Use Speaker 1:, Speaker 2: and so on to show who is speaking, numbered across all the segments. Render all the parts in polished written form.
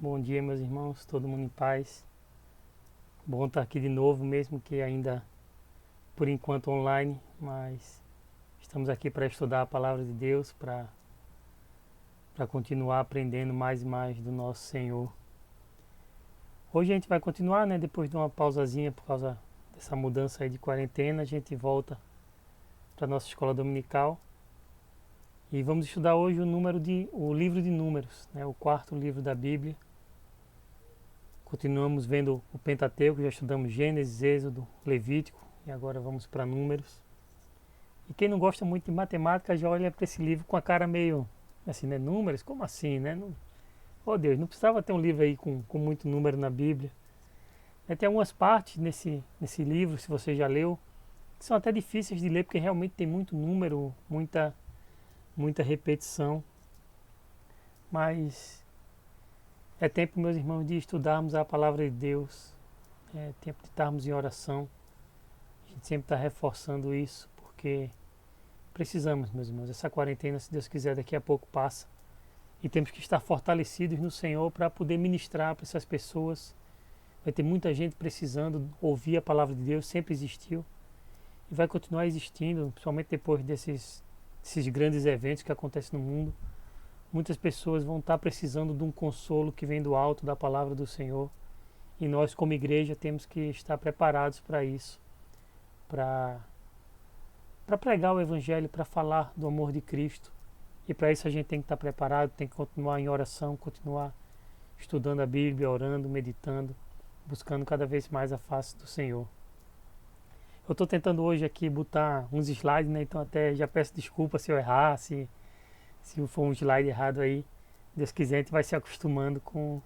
Speaker 1: Bom dia, meus irmãos, todo mundo em paz. Bom estar aqui de novo, mesmo que ainda por enquanto online, mas estamos aqui para estudar a palavra de Deus, para continuar aprendendo mais e mais do nosso Senhor. Hoje a gente vai continuar, né? Depois de uma pausazinha por causa dessa mudança aí de quarentena, a gente volta para a nossa escola dominical e vamos estudar hoje o livro de Números, né? O quarto livro da Bíblia. Continuamos vendo o Pentateuco, já estudamos Gênesis, Êxodo, Levítico e agora vamos para Números. E quem não gosta muito de matemática já olha para esse livro com a cara meio assim, né? Números? Como assim, né? Não, oh Deus, não precisava ter um livro aí com muito número na Bíblia. Tem algumas partes nesse livro, se você já leu, que são até difíceis de ler porque realmente tem muito número, muita repetição. Mas é tempo, meus irmãos, de estudarmos a palavra de Deus. É tempo de estarmos em oração. A gente sempre está reforçando isso, porque precisamos, meus irmãos. Essa quarentena, se Deus quiser, daqui a pouco passa. E temos que estar fortalecidos no Senhor para poder ministrar para essas pessoas. Vai ter muita gente precisando ouvir a palavra de Deus, sempre existiu. E vai continuar existindo, principalmente depois desses grandes eventos que acontecem no mundo. Muitas pessoas vão estar precisando de um consolo que vem do alto da palavra do Senhor. E nós, como igreja, temos que estar preparados para isso. Para pregar o Evangelho, para falar do amor de Cristo. E para isso a gente tem que estar preparado, tem que continuar em oração, continuar estudando a Bíblia, orando, meditando, buscando cada vez mais a face do Senhor. Eu estou tentando hoje aqui botar uns slides, né? Então até já peço desculpa se eu errar, se for um slide errado aí. Deus quiser, a gente vai se acostumando com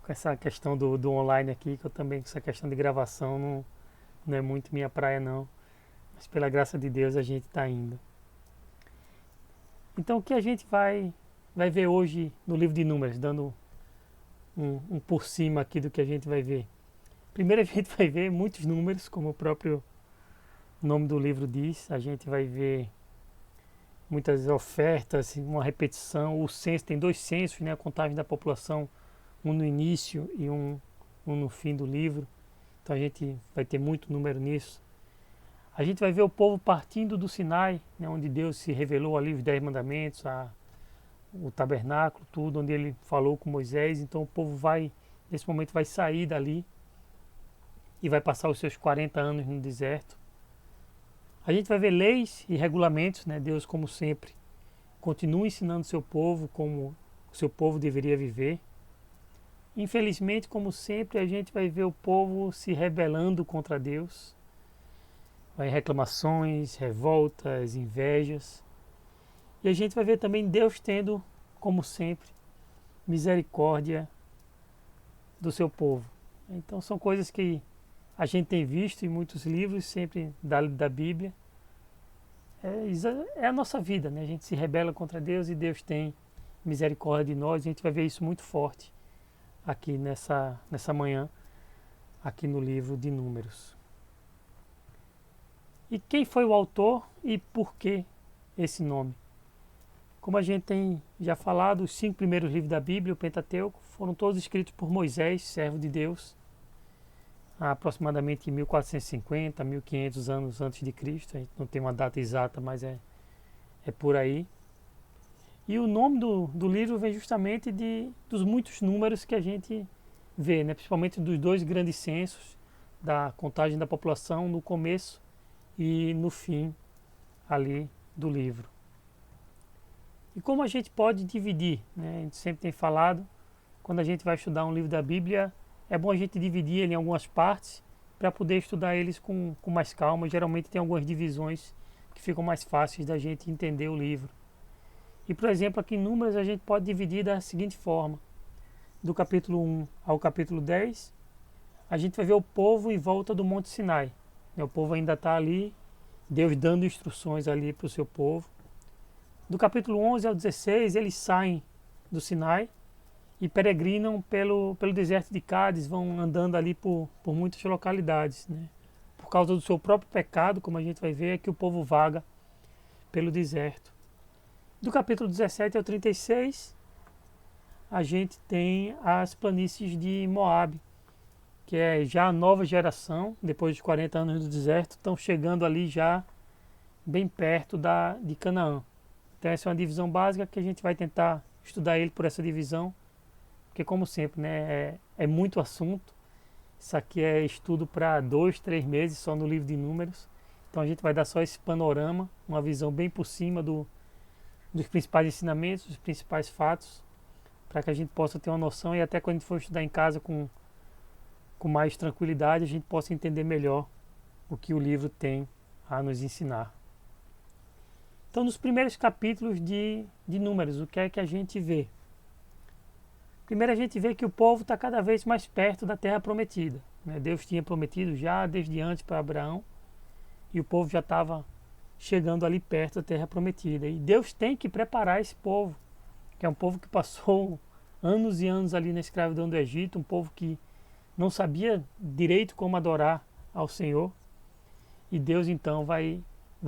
Speaker 1: essa questão do online aqui, que eu também, com essa questão de gravação, não é muito minha praia não. Mas pela graça de Deus a gente está indo. Então o que a gente vai ver hoje no livro de Números, dando um por cima aqui do que a gente vai ver. Primeiro a gente vai ver muitos números, como o próprio nome do livro diz. A gente vai ver muitas ofertas, uma repetição. O censo, tem dois censos, né? A contagem da população, um no início e um no fim do livro. Então a gente vai ter muito número nisso. A gente vai ver o povo partindo do Sinai, né? Onde Deus se revelou ali os 10 mandamentos, o tabernáculo, tudo, onde ele falou com Moisés. Então o povo nesse momento vai sair dali e vai passar os seus 40 anos no deserto. A gente vai ver leis e regulamentos, né? Deus, como sempre, continua ensinando seu povo como o seu povo deveria viver. Infelizmente, como sempre, a gente vai ver o povo se rebelando contra Deus. Vai reclamações, revoltas, invejas. E a gente vai ver também Deus tendo, como sempre, misericórdia do seu povo. Então são coisas que a gente tem visto em muitos livros, sempre da Bíblia. É a nossa vida, né? A gente se rebela contra Deus e Deus tem misericórdia de nós. A gente vai ver isso muito forte aqui nessa manhã, aqui no livro de Números. E quem foi o autor e por que esse nome? Como a gente tem já falado, os 5 primeiros livros da Bíblia, o Pentateuco, foram todos escritos por Moisés, servo de Deus, há aproximadamente 1450, 1500 anos antes de Cristo. A gente não tem uma data exata, mas é por aí. E o nome do livro vem justamente dos muitos números que a gente vê, né? Principalmente dos 2 grandes censos, da contagem da população no começo e no fim ali do livro. E como a gente pode dividir, né? A gente sempre tem falado, quando a gente vai estudar um livro da Bíblia, é bom a gente dividir ele em algumas partes para poder estudar eles com mais calma. Geralmente tem algumas divisões que ficam mais fáceis da gente entender o livro. E, por exemplo, aqui em Números a gente pode dividir da seguinte forma. Do capítulo 1 ao capítulo 10, a gente vai ver o povo em volta do Monte Sinai. O povo ainda está ali, Deus dando instruções ali para o seu povo. Do capítulo 11 ao 16, eles saem do Sinai e peregrinam pelo deserto de Cádiz, vão andando ali por muitas localidades, né? Por causa do seu próprio pecado, como a gente vai ver, é que o povo vaga pelo deserto. Do capítulo 17 ao 36, a gente tem as planícies de Moabe, que é já a nova geração, depois de 40 anos do deserto, estão chegando ali já bem perto de Canaã. Então essa é uma divisão básica que a gente vai tentar estudar ele por essa divisão, porque como sempre, né, é muito assunto. Isso aqui é estudo para 2, 3 meses só no livro de Números. Então a gente vai dar só esse panorama, uma visão bem por cima dos principais ensinamentos, dos principais fatos, para que a gente possa ter uma noção e até quando a gente for estudar em casa com mais tranquilidade, a gente possa entender melhor o que o livro tem a nos ensinar. Então, nos primeiros capítulos de Números, o que é que a gente vê? Primeiro a gente vê que o povo está cada vez mais perto da terra prometida, né? Deus tinha prometido já desde antes para Abraão e o povo já estava chegando ali perto da terra prometida. E Deus tem que preparar esse povo, que é um povo que passou anos e anos ali na escravidão do Egito, um povo que não sabia direito como adorar ao Senhor. E Deus então vai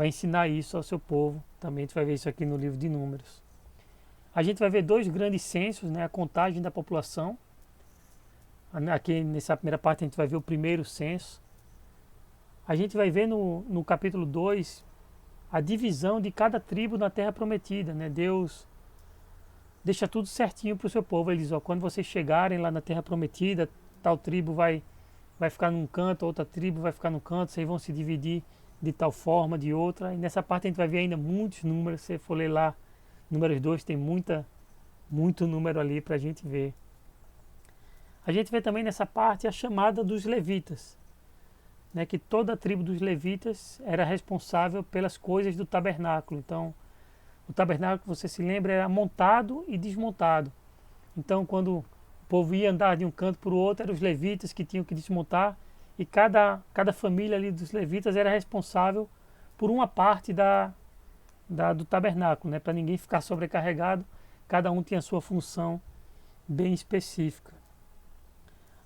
Speaker 1: ensinar isso ao seu povo. Também a gente vai ver isso aqui no livro de Números. A gente vai ver 2 grandes censos, né? A contagem da população. Aqui nessa primeira parte a gente vai ver o primeiro censo. A gente vai ver no capítulo 2 a divisão de cada tribo na terra prometida, né? Deus deixa tudo certinho para o seu povo. Ele diz, ó, quando vocês chegarem lá na terra prometida, tal tribo vai ficar num canto, outra tribo vai ficar num canto, vocês vão se dividir de tal forma, de outra. E nessa parte a gente vai ver ainda muitos números. Se você for ler lá, Números 2, tem muito número ali para a gente ver. A gente vê também nessa parte a chamada dos levitas, né, que toda a tribo dos levitas era responsável pelas coisas do tabernáculo. Então, o tabernáculo, você se lembra, era montado e desmontado. Então, quando o povo ia andar de um canto para o outro, eram os levitas que tinham que desmontar, e cada família ali dos levitas era responsável por uma parte do tabernáculo, né? Para ninguém ficar sobrecarregado, cada um tinha a sua função bem específica.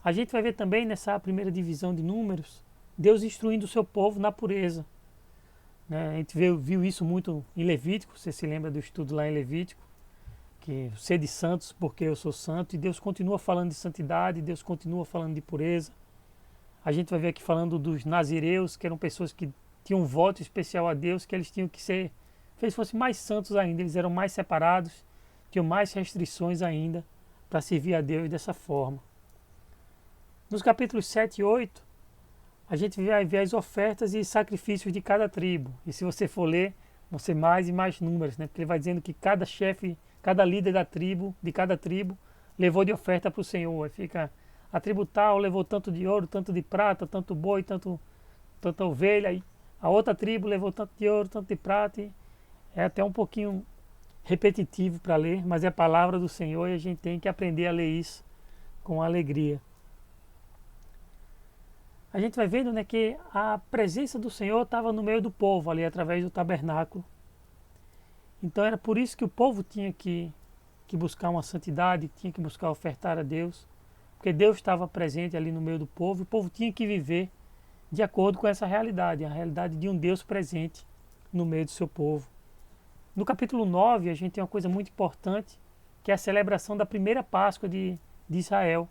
Speaker 1: A gente vai ver também nessa primeira divisão de Números, Deus instruindo o seu povo na pureza, né? A gente viu isso muito em Levítico, você se lembra do estudo lá em Levítico, que sede santos porque eu sou santo, e Deus continua falando de santidade, Deus continua falando de pureza. A gente vai ver aqui falando dos nazireus, que eram pessoas que tinham um voto especial a Deus, que eles tinham que ser, se eles fossem mais santos ainda, eles eram mais separados, tinham mais restrições ainda para servir a Deus dessa forma. Nos capítulos 7 e 8, a gente vai ver as ofertas e sacrifícios de cada tribo. E se você for ler, vão ser mais e mais números, né? Porque ele vai dizendo que cada chefe, cada líder da tribo, de cada tribo, levou de oferta para o Senhor. Aí fica, a tribo tal levou tanto de ouro, tanto de prata, tanto boi, tanta ovelha. E a outra tribo levou tanto de ouro, tanto de prata. E é até um pouquinho repetitivo para ler, mas é a palavra do Senhor e a gente tem que aprender a ler isso com alegria. A gente vai vendo, né, que a presença do Senhor estava no meio do povo, ali através do tabernáculo. Então era por isso que o povo tinha que buscar uma santidade, tinha que buscar ofertar a Deus, porque Deus estava presente ali no meio do povo, e o povo tinha que viver de acordo com essa realidade, a realidade de um Deus presente no meio do seu povo. No capítulo 9, a gente tem uma coisa muito importante, que é a celebração da primeira Páscoa de Israel.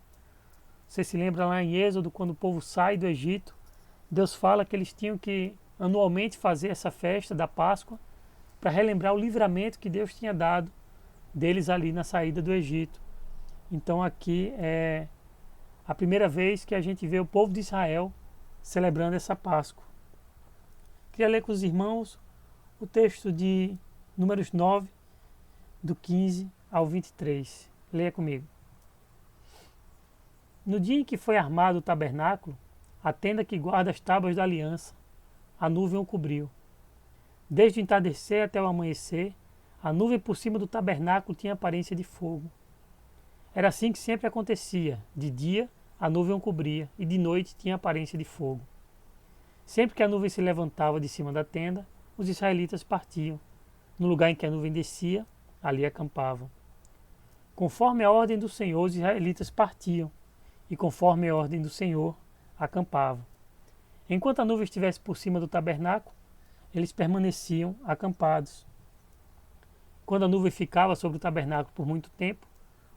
Speaker 1: Você se lembra lá em Êxodo, quando o povo sai do Egito, Deus fala que eles tinham que anualmente fazer essa festa da Páscoa para relembrar o livramento que Deus tinha dado deles ali na saída do Egito. Então aqui é a primeira vez que a gente vê o povo de Israel celebrando essa Páscoa. Queria ler com os irmãos o texto de Números 9, do 15 ao 23. Leia comigo. No dia em que foi armado o tabernáculo, a tenda que guarda as tábuas da aliança, a nuvem o cobriu. Desde o entardecer até o amanhecer, a nuvem por cima do tabernáculo tinha aparência de fogo. Era assim que sempre acontecia. De dia, a nuvem o cobria, e de noite tinha aparência de fogo. Sempre que a nuvem se levantava de cima da tenda, os israelitas partiam. No lugar em que a nuvem descia, ali acampavam. Conforme a ordem do Senhor, os israelitas partiam, e conforme a ordem do Senhor, acampavam. Enquanto a nuvem estivesse por cima do tabernáculo, eles permaneciam acampados. Quando a nuvem ficava sobre o tabernáculo por muito tempo,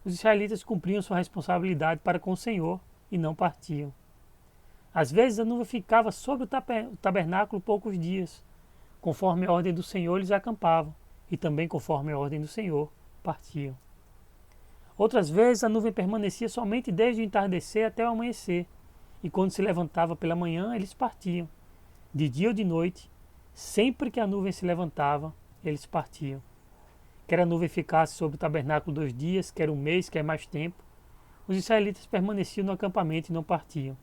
Speaker 1: os israelitas cumpriam sua responsabilidade para com o Senhor e não partiam. Às vezes a nuvem ficava sobre o tabernáculo poucos dias. Conforme a ordem do Senhor, eles acampavam, e também conforme a ordem do Senhor, partiam. Outras vezes a nuvem permanecia somente desde o entardecer até o amanhecer, e quando se levantava pela manhã, eles partiam. De dia ou de noite, sempre que a nuvem se levantava, eles partiam. Quer a nuvem ficasse sobre o tabernáculo 2 dias, quer um mês, quer mais tempo, os israelitas permaneciam no acampamento e não partiam.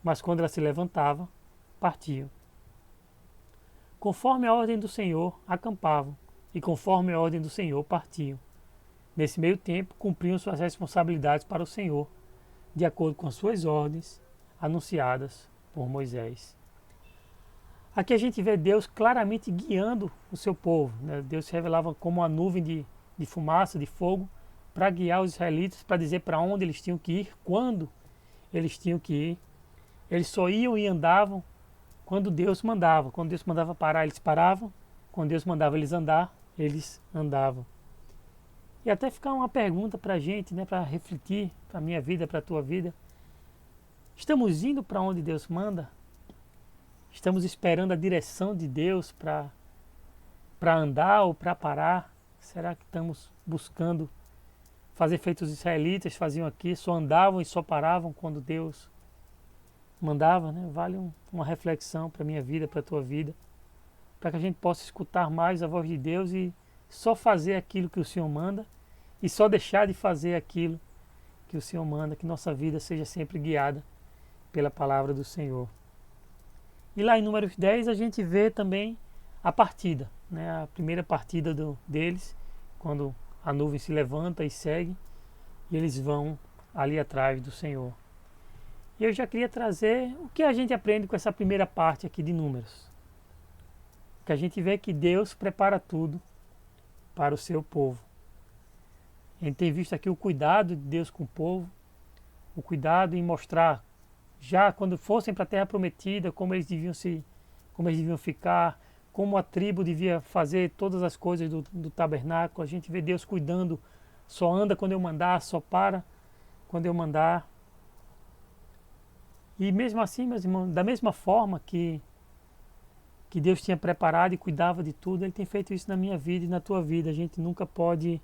Speaker 1: Mas quando ela se levantava, partiam. Conforme a ordem do Senhor, acampavam, e conforme a ordem do Senhor, partiam. Nesse meio tempo, cumpriam suas responsabilidades para o Senhor, de acordo com as suas ordens, anunciadas por Moisés. Aqui a gente vê Deus claramente guiando o seu povo, né? Deus se revelava como uma nuvem de fumaça, de fogo, para guiar os israelitas, para dizer para onde eles tinham que ir, quando eles tinham que ir. Eles só iam e andavam quando Deus mandava. Quando Deus mandava parar, eles paravam. Quando Deus mandava eles andar, eles andavam. E até ficar uma pergunta para a gente, né, para refletir, para a minha vida, para a tua vida. Estamos indo para onde Deus manda? Estamos esperando a direção de Deus para andar ou para parar? Será que estamos buscando fazer feito os israelitas faziam aqui, só andavam e só paravam quando Deus mandava, né? Vale uma reflexão para a minha vida, para a tua vida, para que a gente possa escutar mais a voz de Deus e só fazer aquilo que o Senhor manda e só deixar de fazer aquilo que o Senhor manda, que nossa vida seja sempre guiada pela palavra do Senhor. E lá em Números 10 a gente vê também a partida, né? A primeira partida deles, quando a nuvem se levanta e segue, e eles vão ali atrás do Senhor. E eu já queria trazer o que a gente aprende com essa primeira parte aqui de Números. Que a gente vê que Deus prepara tudo para o seu povo. A gente tem visto aqui o cuidado de Deus com o povo, o cuidado em mostrar, já quando fossem para a Terra Prometida, como eles deviam ficar, como a tribo devia fazer todas as coisas do tabernáculo. A gente vê Deus cuidando, só anda quando eu mandar, só para quando eu mandar. E mesmo assim, meus irmãos, da mesma forma que Deus tinha preparado e cuidava de tudo, Ele tem feito isso na minha vida e na tua vida. A gente nunca pode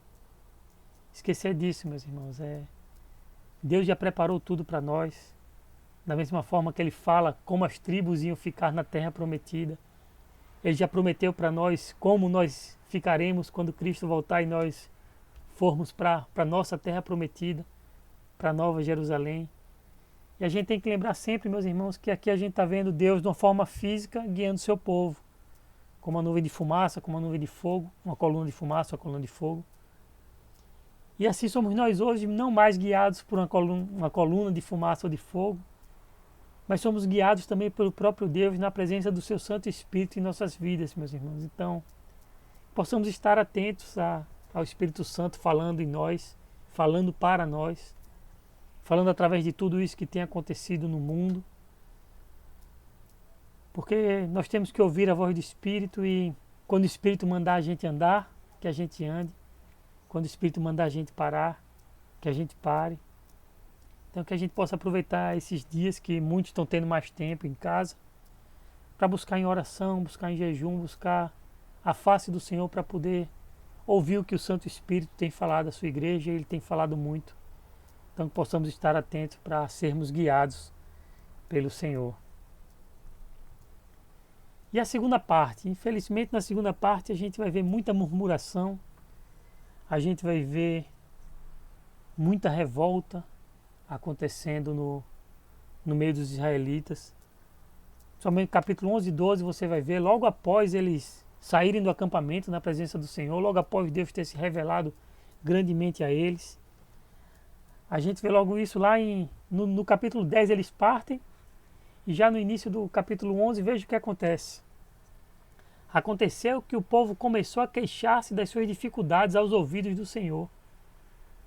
Speaker 1: esquecer disso, meus irmãos. Deus já preparou tudo para nós. Da mesma forma que Ele fala como as tribos iam ficar na terra prometida. Ele já prometeu para nós como nós ficaremos quando Cristo voltar e nós formos para a nossa terra prometida, para a Nova Jerusalém. E a gente tem que lembrar sempre, meus irmãos, que aqui a gente está vendo Deus de uma forma física guiando o seu povo. Como uma nuvem de fumaça, como uma nuvem de fogo, uma coluna de fumaça, uma coluna de fogo. E assim somos nós hoje, não mais guiados por uma coluna de fumaça ou de fogo, mas somos guiados também pelo próprio Deus na presença do seu Santo Espírito em nossas vidas, meus irmãos. Então, possamos estar atentos ao Espírito Santo falando em nós, falando para nós, falando através de tudo isso que tem acontecido no mundo. Porque nós temos que ouvir a voz do Espírito e quando o Espírito mandar a gente andar, que a gente ande. Quando o Espírito mandar a gente parar, que a gente pare. Então que a gente possa aproveitar esses dias que muitos estão tendo mais tempo em casa, para buscar em oração, buscar em jejum, buscar a face do Senhor para poder ouvir o que o Santo Espírito tem falado à sua igreja, e Ele tem falado muito. Então que possamos estar atentos para sermos guiados pelo Senhor. E a segunda parte, infelizmente na segunda parte a gente vai ver muita murmuração, a gente vai ver muita revolta acontecendo no meio dos israelitas. Somente no capítulo 11 e 12 você vai ver, logo após eles saírem do acampamento na presença do Senhor, logo após Deus ter se revelado grandemente a eles. A gente vê logo isso lá no capítulo 10 eles partem, e já no início do capítulo 11 veja o que acontece. Aconteceu que o povo começou a queixar-se das suas dificuldades aos ouvidos do Senhor.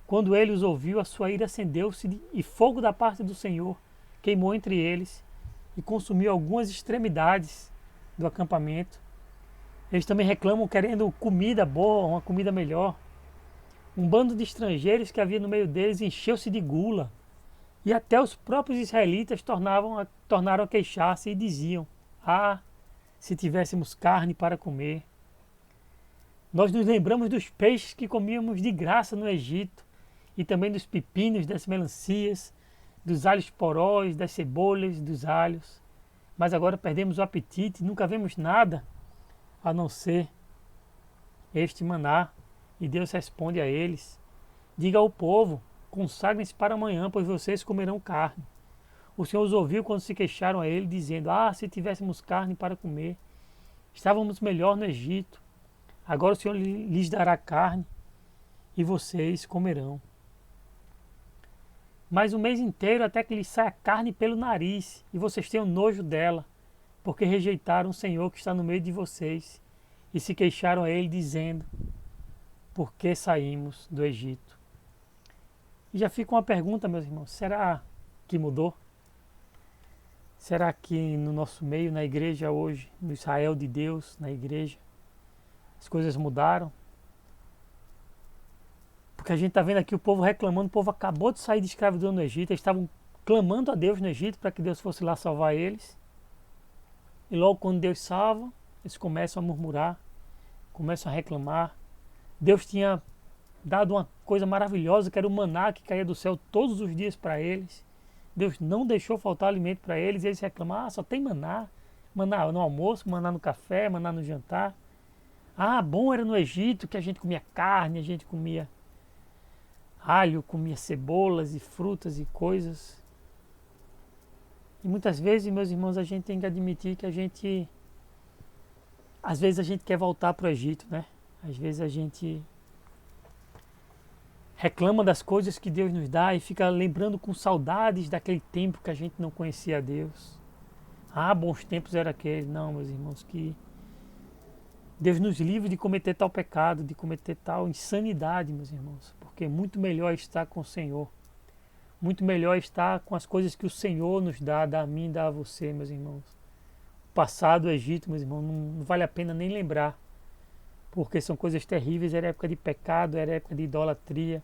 Speaker 1: Quando ele os ouviu, a sua ira acendeu-se e fogo da parte do Senhor queimou entre eles e consumiu algumas extremidades do acampamento. Eles também reclamam querendo comida boa, uma comida melhor. Um bando de estrangeiros que havia no meio deles encheu-se de gula, e até os próprios israelitas tornaram a queixar-se e diziam: Ah, se tivéssemos carne para comer! Nós nos lembramos dos peixes que comíamos de graça no Egito, e também dos pepinos, das melancias, dos alhos porós, das cebolas, dos alhos. Mas agora perdemos o apetite e nunca vemos nada a não ser este maná. E Deus responde a eles: Diga ao povo, consagrem-se para amanhã, pois vocês comerão carne. O Senhor os ouviu quando se queixaram a ele, dizendo: Ah, se tivéssemos carne para comer! Estávamos melhor no Egito. Agora o Senhor lhes dará carne e vocês comerão. Mas um mês inteiro até que lhes saia carne pelo nariz e vocês tenham nojo dela, porque rejeitaram o Senhor que está no meio de vocês e se queixaram a ele, dizendo: Por que saímos do Egito? E já fica uma pergunta, meus irmãos: será que mudou? Será que no nosso meio, na igreja hoje, no Israel de Deus, na igreja, as coisas mudaram? Porque a gente está vendo aqui o povo reclamando, o povo acabou de sair de escravidão no Egito, eles estavam clamando a Deus no Egito para que Deus fosse lá salvar eles. E logo quando Deus salva, eles começam a murmurar, começam a reclamar. Deus tinha dado uma coisa maravilhosa, que era o maná que caía do céu todos os dias para eles. Deus não deixou faltar alimento para eles, e eles reclamam: só tem maná. Maná no almoço, maná no café, maná no jantar. Bom era no Egito que a gente comia carne, a gente comia alho, comia cebolas e frutas e coisas. E muitas vezes, meus irmãos, a gente tem que admitir que às vezes a gente quer voltar para o Egito, né? Às vezes a gente reclama das coisas que Deus nos dá e fica lembrando com saudades daquele tempo que a gente não conhecia a Deus. Bons tempos era aquele. Não, meus irmãos, que Deus nos livre de cometer tal pecado, de cometer tal insanidade, meus irmãos. Porque é muito melhor estar com o Senhor. Muito melhor estar com as coisas que o Senhor nos dá a mim, dá a você, meus irmãos. O passado do Egito, meus irmãos, não vale a pena nem lembrar. Porque são coisas terríveis, era época de pecado, era época de idolatria.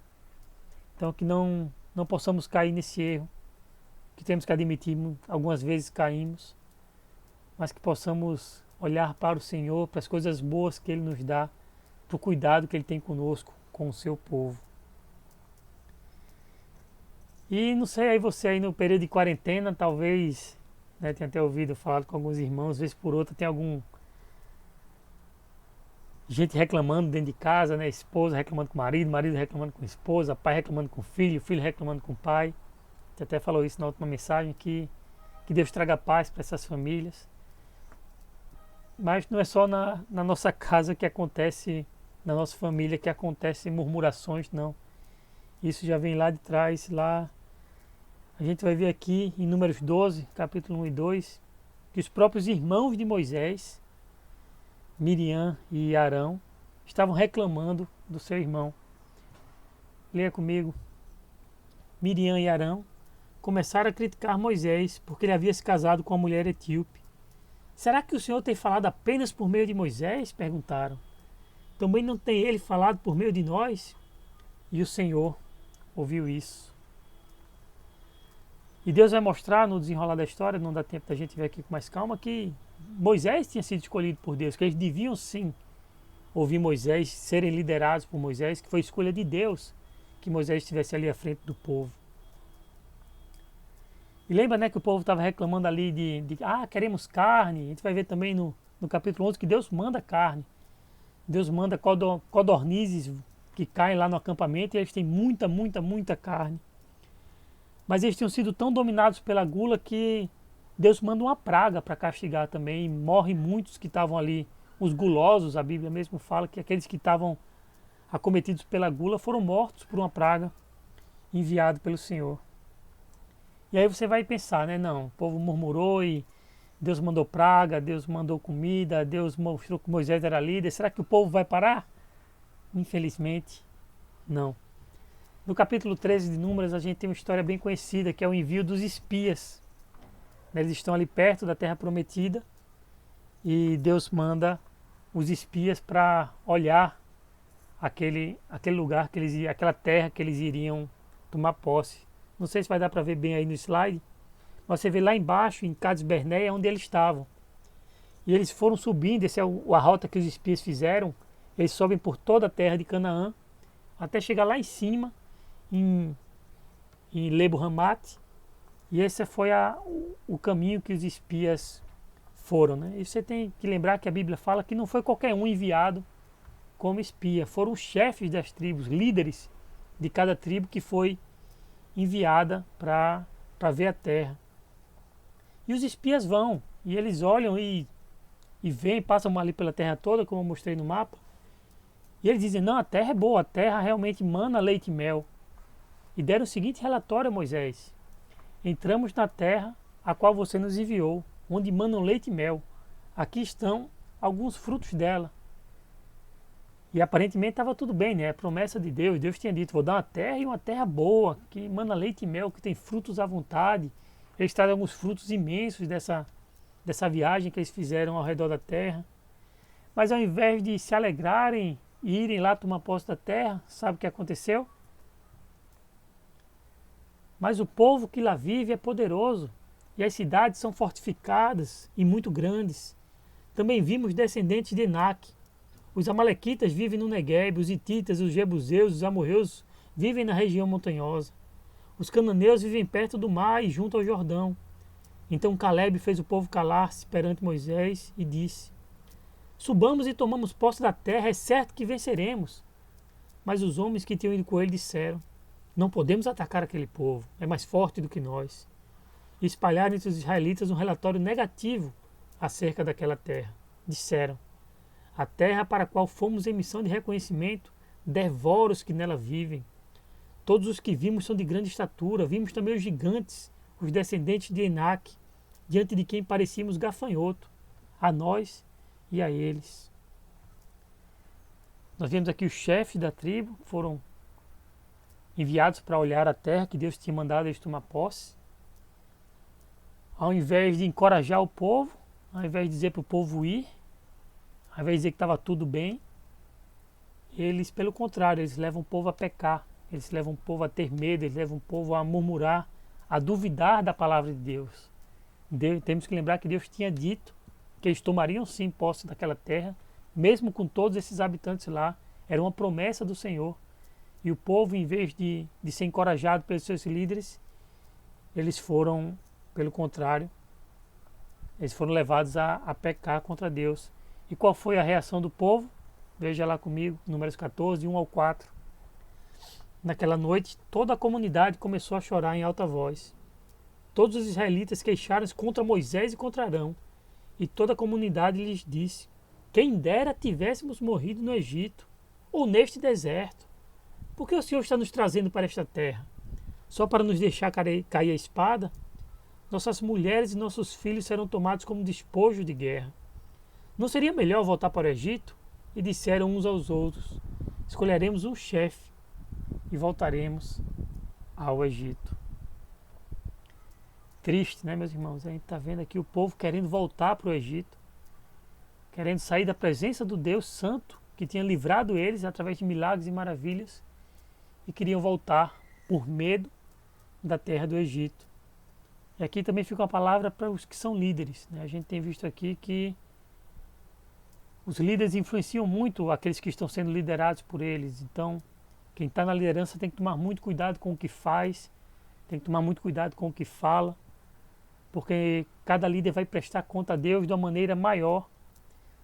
Speaker 1: Então que não possamos cair nesse erro, que temos que admitir, algumas vezes caímos, mas que possamos olhar para o Senhor, para as coisas boas que Ele nos dá, para o cuidado que Ele tem conosco, com o seu povo. E não sei, aí você aí no período de quarentena, talvez, né, tenha até ouvido falar com alguns irmãos, vez por outra tem algum gente reclamando dentro de casa, né? Esposa reclamando com o marido reclamando com a esposa, pai reclamando com o filho reclamando com o pai. Você até falou isso na última mensagem, que Deus traga paz para essas famílias. Mas não é só na nossa casa que acontece, na nossa família que acontecem murmurações, não. Isso já vem lá de trás, lá. A gente vai ver aqui em Números 12, capítulo 1 e 2, que os próprios irmãos de Moisés, Miriam e Arão, estavam reclamando do seu irmão. Leia comigo. Miriam e Arão começaram a criticar Moisés porque ele havia se casado com uma mulher etíope. Será que o Senhor tem falado apenas por meio de Moisés? Perguntaram. Também não tem ele falado por meio de nós? E o Senhor ouviu isso. E Deus vai mostrar no desenrolar da história, não dá tempo da gente ver aqui com mais calma, que Moisés tinha sido escolhido por Deus, que eles deviam sim ouvir Moisés, serem liderados por Moisés, que foi escolha de Deus que Moisés estivesse ali à frente do povo. E lembra, né, que o povo estava reclamando ali queremos carne. A gente vai ver também no capítulo 11 que Deus manda carne. Deus manda codornizes que caem lá no acampamento e eles têm muita carne. Mas eles tinham sido tão dominados pela gula que Deus manda uma praga para castigar também. E morrem muitos que estavam ali, os gulosos. A Bíblia mesmo fala que aqueles que estavam acometidos pela gula foram mortos por uma praga enviada pelo Senhor. E aí você vai pensar, né? Não, o povo murmurou e Deus mandou praga, Deus mandou comida, Deus mostrou que Moisés era líder. Será que o povo vai parar? Infelizmente, não. No capítulo 13 de Números, a gente tem uma história bem conhecida, que é o envio dos espias. Eles estão ali perto da Terra Prometida e Deus manda os espias para olhar aquele lugar que aquela terra que eles iriam tomar posse. Não sei se vai dar para ver bem aí no slide, mas você vê lá embaixo, em Cades Barnea, onde eles estavam. E eles foram subindo, essa é a rota que os espias fizeram. Eles sobem por toda a terra de Canaã, até chegar lá em cima, em Lebo Hamate. E esse foi o caminho que os espias foram. Né? E você tem que lembrar que a Bíblia fala que não foi qualquer um enviado como espia. Foram os chefes das tribos, líderes de cada tribo que foi enviada para ver a terra. E os espias vão, e eles olham e vêm, passam ali pela terra toda, como eu mostrei no mapa. E eles dizem, não, a terra é boa, a terra realmente mana leite e mel. E deram o seguinte relatório a Moisés: entramos na terra a qual você nos enviou, onde manam leite e mel. Aqui estão alguns frutos dela. E aparentemente estava tudo bem, né? A promessa de Deus. Deus tinha dito, vou dar uma terra e uma terra boa, que mana leite e mel, que tem frutos à vontade. Eles trazem alguns frutos imensos dessa viagem que eles fizeram ao redor da terra. Mas ao invés de se alegrarem e irem lá tomar posse da terra, sabe o que aconteceu? Mas o povo que lá vive é poderoso, e as cidades são fortificadas e muito grandes. Também vimos descendentes de Enaque. Os amalequitas vivem no Negueb, os hititas, os jebuseus, os amorreus vivem na região montanhosa. Os cananeus vivem perto do mar e junto ao Jordão. Então Caleb fez o povo calar-se perante Moisés e disse: subamos e tomamos posse da terra, é certo que venceremos. Mas os homens que tinham ido com ele disseram: não podemos atacar aquele povo, é mais forte do que nós. E espalharam entre os israelitas um relatório negativo acerca daquela terra. Disseram: a terra para a qual fomos em missão de reconhecimento devora os que nela vivem. Todos os que vimos são de grande estatura, vimos também os gigantes, os descendentes de Enaque, diante de quem parecíamos gafanhoto, a nós e a eles. Nós vemos aqui os chefes da tribo, foram enviados para olhar a terra que Deus tinha mandado eles tomar posse. Ao invés de encorajar o povo, ao invés de dizer para o povo ir, ao invés de dizer que estava tudo bem, eles, pelo contrário, eles levam o povo a pecar, eles levam o povo a ter medo, eles levam o povo a murmurar, a duvidar da palavra de Deus. Temos que lembrar que Deus tinha dito que eles tomariam sim posse daquela terra, mesmo com todos esses habitantes lá. Era uma promessa do Senhor. E o povo, em vez de ser encorajado pelos seus líderes, eles foram, pelo contrário, eles foram levados a pecar contra Deus. E qual foi a reação do povo? Veja lá comigo, Números 14, 1 ao 4. Naquela noite, toda a comunidade começou a chorar em alta voz. Todos os israelitas queixaram-se contra Moisés e contra Arão. E toda a comunidade lhes disse: quem dera tivéssemos morrido no Egito, ou neste deserto. Por que o Senhor está nos trazendo para esta terra? Só para nos deixar cair a espada? Nossas mulheres e nossos filhos serão tomados como despojo de guerra. Não seria melhor voltar para o Egito? E disseram uns aos outros: escolheremos um chefe e voltaremos ao Egito. Triste, né, meus irmãos? A gente está vendo aqui o povo querendo voltar para o Egito, querendo sair da presença do Deus Santo, que tinha livrado eles através de milagres e maravilhas, e queriam voltar por medo da terra do Egito. E aqui também fica uma palavra para os que são líderes, né? A gente tem visto aqui que os líderes influenciam muito aqueles que estão sendo liderados por eles. Então, quem está na liderança tem que tomar muito cuidado com o que faz, tem que tomar muito cuidado com o que fala, porque cada líder vai prestar conta a Deus de uma maneira maior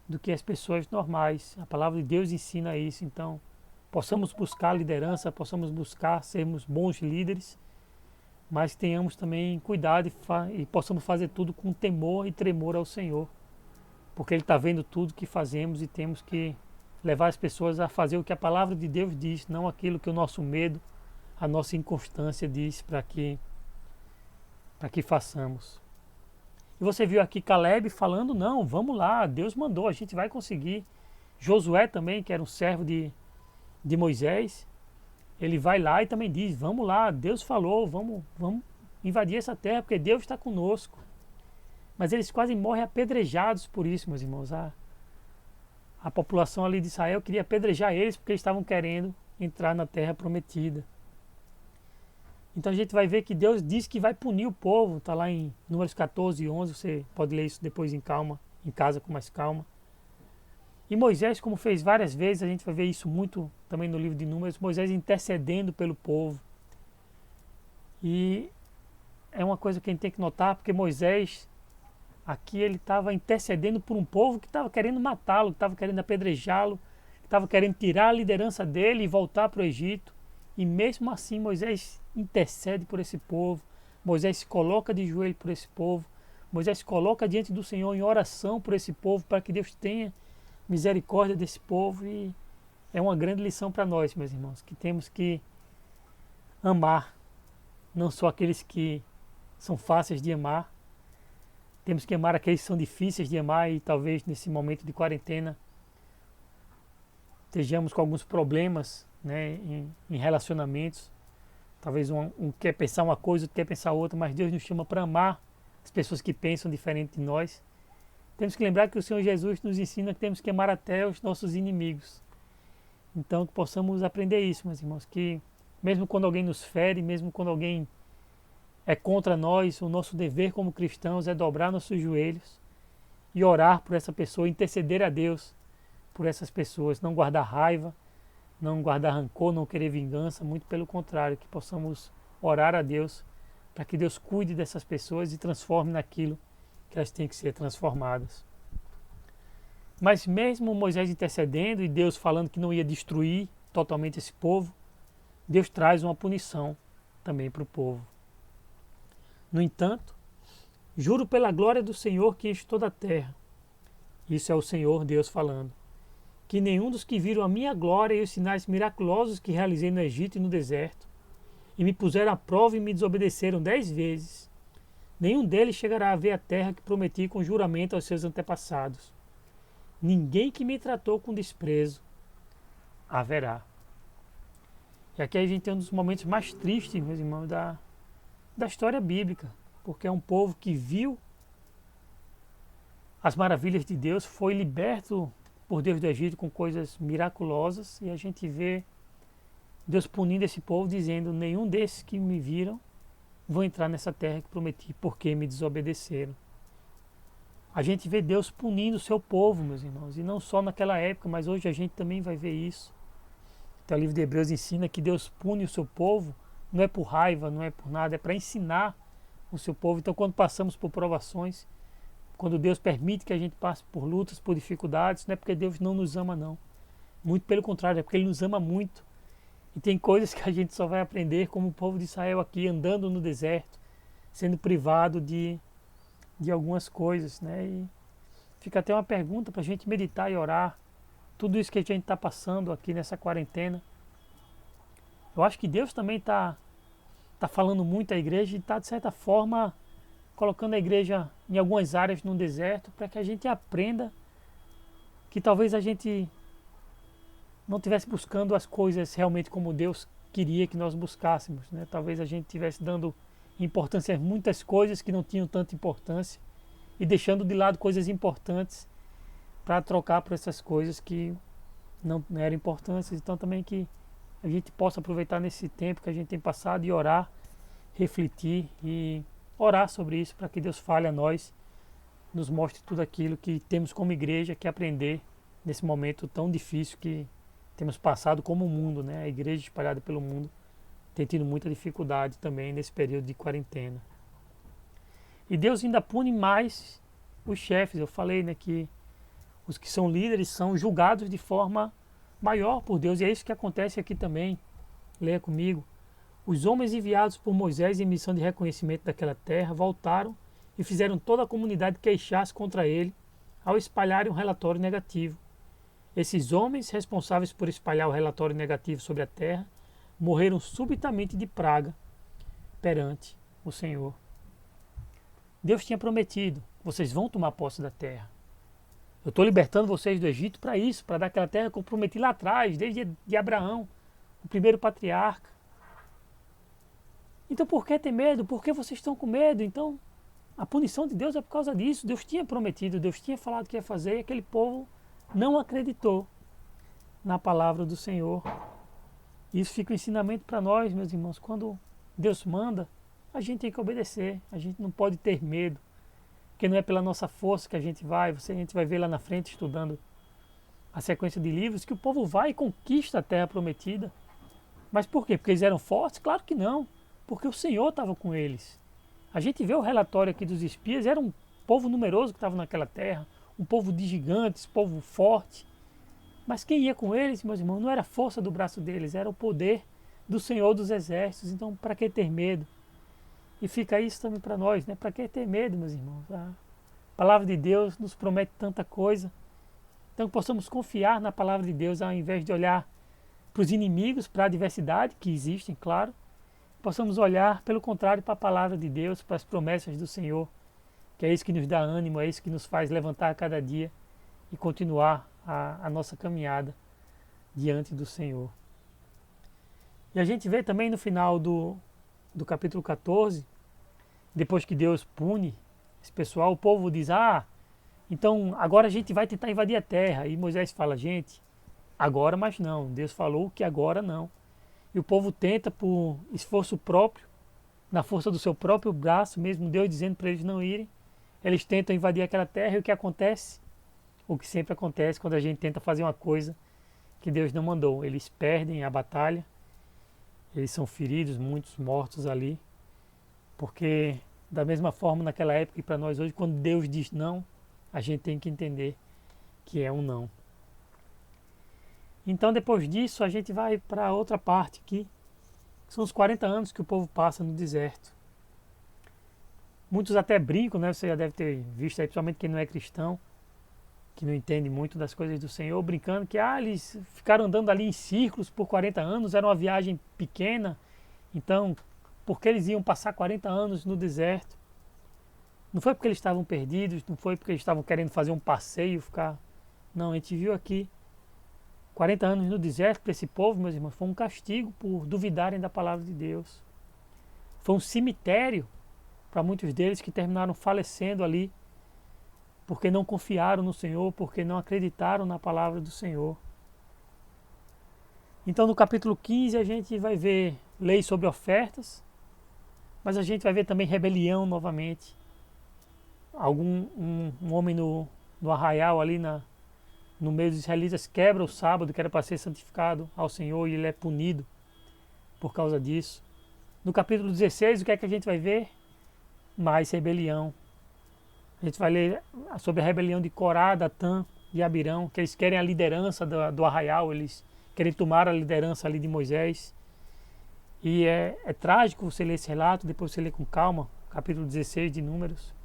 Speaker 1: do que as pessoas normais. A palavra de Deus ensina isso. Então, possamos buscar liderança, possamos buscar sermos bons líderes, mas tenhamos também cuidado e possamos fazer tudo com temor e tremor ao Senhor, porque Ele está vendo tudo que fazemos e temos que levar as pessoas a fazer o que a palavra de Deus diz, não aquilo que o nosso medo, a nossa inconstância diz para que façamos. E você viu aqui Caleb falando: não, vamos lá, Deus mandou, a gente vai conseguir. Josué também, que era um servo de Moisés, ele vai lá e também diz: vamos lá, Deus falou, vamos invadir essa terra porque Deus está conosco. Mas eles quase morrem apedrejados por isso, meus irmãos. a população ali de Israel queria apedrejar eles porque eles estavam querendo entrar na terra prometida. Então a gente vai ver que Deus diz que vai punir o povo, está lá em Números 14 e 11, você pode ler isso depois em calma, em casa com mais calma. E Moisés, como fez várias vezes, a gente vai ver isso muito também no livro de Números, Moisés intercedendo pelo povo. E é uma coisa que a gente tem que notar, porque Moisés, aqui ele estava intercedendo por um povo que estava querendo matá-lo, que estava querendo apedrejá-lo, que estava querendo tirar a liderança dele e voltar para o Egito. E mesmo assim Moisés intercede por esse povo, Moisés se coloca de joelho por esse povo, Moisés se coloca diante do Senhor em oração por esse povo, para que Deus tenha misericórdia desse povo. E é uma grande lição para nós, meus irmãos, que temos que amar, não só aqueles que são fáceis de amar, temos que amar aqueles que são difíceis de amar, e talvez nesse momento de quarentena estejamos com alguns problemas, né, em relacionamentos. Talvez um quer pensar uma coisa, outro quer pensar outra, mas Deus nos chama para amar as pessoas que pensam diferente de nós. Temos que lembrar que o Senhor Jesus nos ensina que temos que amar até os nossos inimigos. Então que possamos aprender isso, meus irmãos, que mesmo quando alguém nos fere, mesmo quando alguém é contra nós, o nosso dever como cristãos é dobrar nossos joelhos e orar por essa pessoa, interceder a Deus por essas pessoas, não guardar raiva, não guardar rancor, não querer vingança, muito pelo contrário, que possamos orar a Deus para que Deus cuide dessas pessoas e transforme naquilo que elas têm que ser transformadas. Mas mesmo Moisés intercedendo e Deus falando que não ia destruir totalmente esse povo, Deus traz uma punição também para o povo. No entanto, juro pela glória do Senhor que enche toda a terra, isso é o Senhor Deus falando, que nenhum dos que viram a minha glória e os sinais miraculosos que realizei no Egito e no deserto, e me puseram à prova e me desobedeceram 10 vezes, nenhum deles chegará a ver a terra que prometi com juramento aos seus antepassados. Ninguém que me tratou com desprezo haverá. E aqui a gente tem um dos momentos mais tristes, meus irmãos, da história bíblica, porque é um povo que viu as maravilhas de Deus, foi liberto por Deus do Egito com coisas miraculosas, e a gente vê Deus punindo esse povo, dizendo: nenhum desses que me viram vão entrar nessa terra que prometi, porque me desobedeceram. A gente vê Deus punindo o seu povo, meus irmãos, e não só naquela época, mas hoje a gente também vai ver isso. Então o livro de Hebreus ensina que Deus pune o seu povo, não é por raiva, não é por nada, é para ensinar o seu povo. Então quando passamos por provações, quando Deus permite que a gente passe por lutas, por dificuldades, não é porque Deus não nos ama, não. Muito pelo contrário, é porque Ele nos ama muito. E tem coisas que a gente só vai aprender como o povo de Israel aqui, andando no deserto, sendo privado de algumas coisas, né? E fica até uma pergunta para a gente meditar e orar. Tudo isso que a gente está passando aqui nessa quarentena, eu acho que Deus também está falando muito à igreja e está, de certa forma, colocando a igreja em algumas áreas no deserto, para que a gente aprenda que talvez a gente não estivesse buscando as coisas realmente como Deus queria que nós buscássemos, né? Talvez a gente estivesse dando importância a muitas coisas que não tinham tanta importância e deixando de lado coisas importantes para trocar por essas coisas que não eram importantes. Então também que a gente possa aproveitar nesse tempo que a gente tem passado e orar, refletir e orar sobre isso, para que Deus fale a nós, nos mostre tudo aquilo que temos como igreja que aprender nesse momento tão difícil que temos passado como mundo, né? A igreja espalhada pelo mundo tem tido muita dificuldade também nesse período de quarentena. E Deus ainda pune mais os chefes. Eu falei, né, que os que são líderes são julgados de forma maior por Deus, e é isso que acontece aqui também. Leia comigo. Os homens enviados por Moisés em missão de reconhecimento daquela terra voltaram e fizeram toda a comunidade queixar-se contra ele ao espalharem um relatório negativo. Esses homens, responsáveis por espalhar o relatório negativo sobre a terra, morreram subitamente de praga perante o Senhor. Deus tinha prometido: vocês vão tomar posse da terra. Eu estou libertando vocês do Egito para isso, para dar aquela terra que eu prometi lá atrás, desde de Abraão, o primeiro patriarca. Então por que ter medo? Por que vocês estão com medo? Então a punição de Deus é por causa disso. Deus tinha prometido, Deus tinha falado que ia fazer, e aquele povo não acreditou na palavra do Senhor. Isso fica um ensinamento para nós, meus irmãos. Quando Deus manda, a gente tem que obedecer. A gente não pode ter medo, porque não é pela nossa força que a gente vai. A gente vai ver lá na frente, estudando a sequência de livros, que o povo vai e conquista a terra prometida. Mas por quê? Porque eles eram fortes? Claro que não. Porque o Senhor estava com eles. A gente vê o relatório aqui dos espias, era um povo numeroso que estava naquela terra, um povo de gigantes, povo forte. Mas quem ia com eles, meus irmãos, não era a força do braço deles, era o poder do Senhor dos Exércitos. Então, para que ter medo? E fica isso também para nós, né? Para que ter medo, meus irmãos? A palavra de Deus nos promete tanta coisa. Então, possamos confiar na palavra de Deus, ao invés de olhar para os inimigos, para a adversidade, que existem, claro. Possamos olhar, pelo contrário, para a palavra de Deus, para as promessas do Senhor, que é isso que nos dá ânimo, é isso que nos faz levantar a cada dia e continuar a nossa caminhada diante do Senhor. E a gente vê também no final do capítulo 14, depois que Deus pune esse pessoal, o povo diz, então agora a gente vai tentar invadir a terra. E Moisés fala, gente, agora mas não. Deus falou que agora não. E o povo tenta por esforço próprio, na força do seu próprio braço, mesmo Deus dizendo para eles não irem. Eles tentam invadir aquela terra e o que acontece? O que sempre acontece quando a gente tenta fazer uma coisa que Deus não mandou. Eles perdem a batalha, eles são feridos, muitos mortos ali. Porque da mesma forma naquela época e para nós hoje, quando Deus diz não, a gente tem que entender que é um não. Então depois disso a gente vai para outra parte aqui, que são os 40 anos que o povo passa no deserto. Muitos até brincam, né? Você já deve ter visto aí, principalmente quem não é cristão, que não entende muito das coisas do Senhor, brincando que eles ficaram andando ali em círculos por 40 anos, era uma viagem pequena, então por que eles iam passar 40 anos no deserto? Não foi porque eles estavam perdidos, não foi porque eles estavam querendo fazer um passeio, ficar... Não, a gente viu aqui 40 anos no deserto para esse povo, meus irmãos, foi um castigo por duvidarem da palavra de Deus. Foi um cemitério para muitos deles que terminaram falecendo ali, porque não confiaram no Senhor, porque não acreditaram na palavra do Senhor. Então no capítulo 15 a gente vai ver leis sobre ofertas, mas a gente vai ver também rebelião novamente. Um homem no arraial ali no meio dos israelitas quebra o sábado, que era para ser santificado ao Senhor, e ele é punido por causa disso. No capítulo 16, o que é que a gente vai ver? Mais rebelião. A gente vai ler sobre a rebelião de Corá, Datã e Abirão, que eles querem a liderança do arraial, eles querem tomar a liderança ali de Moisés. E é trágico você ler esse relato, depois você ler com calma, capítulo 16 de Números.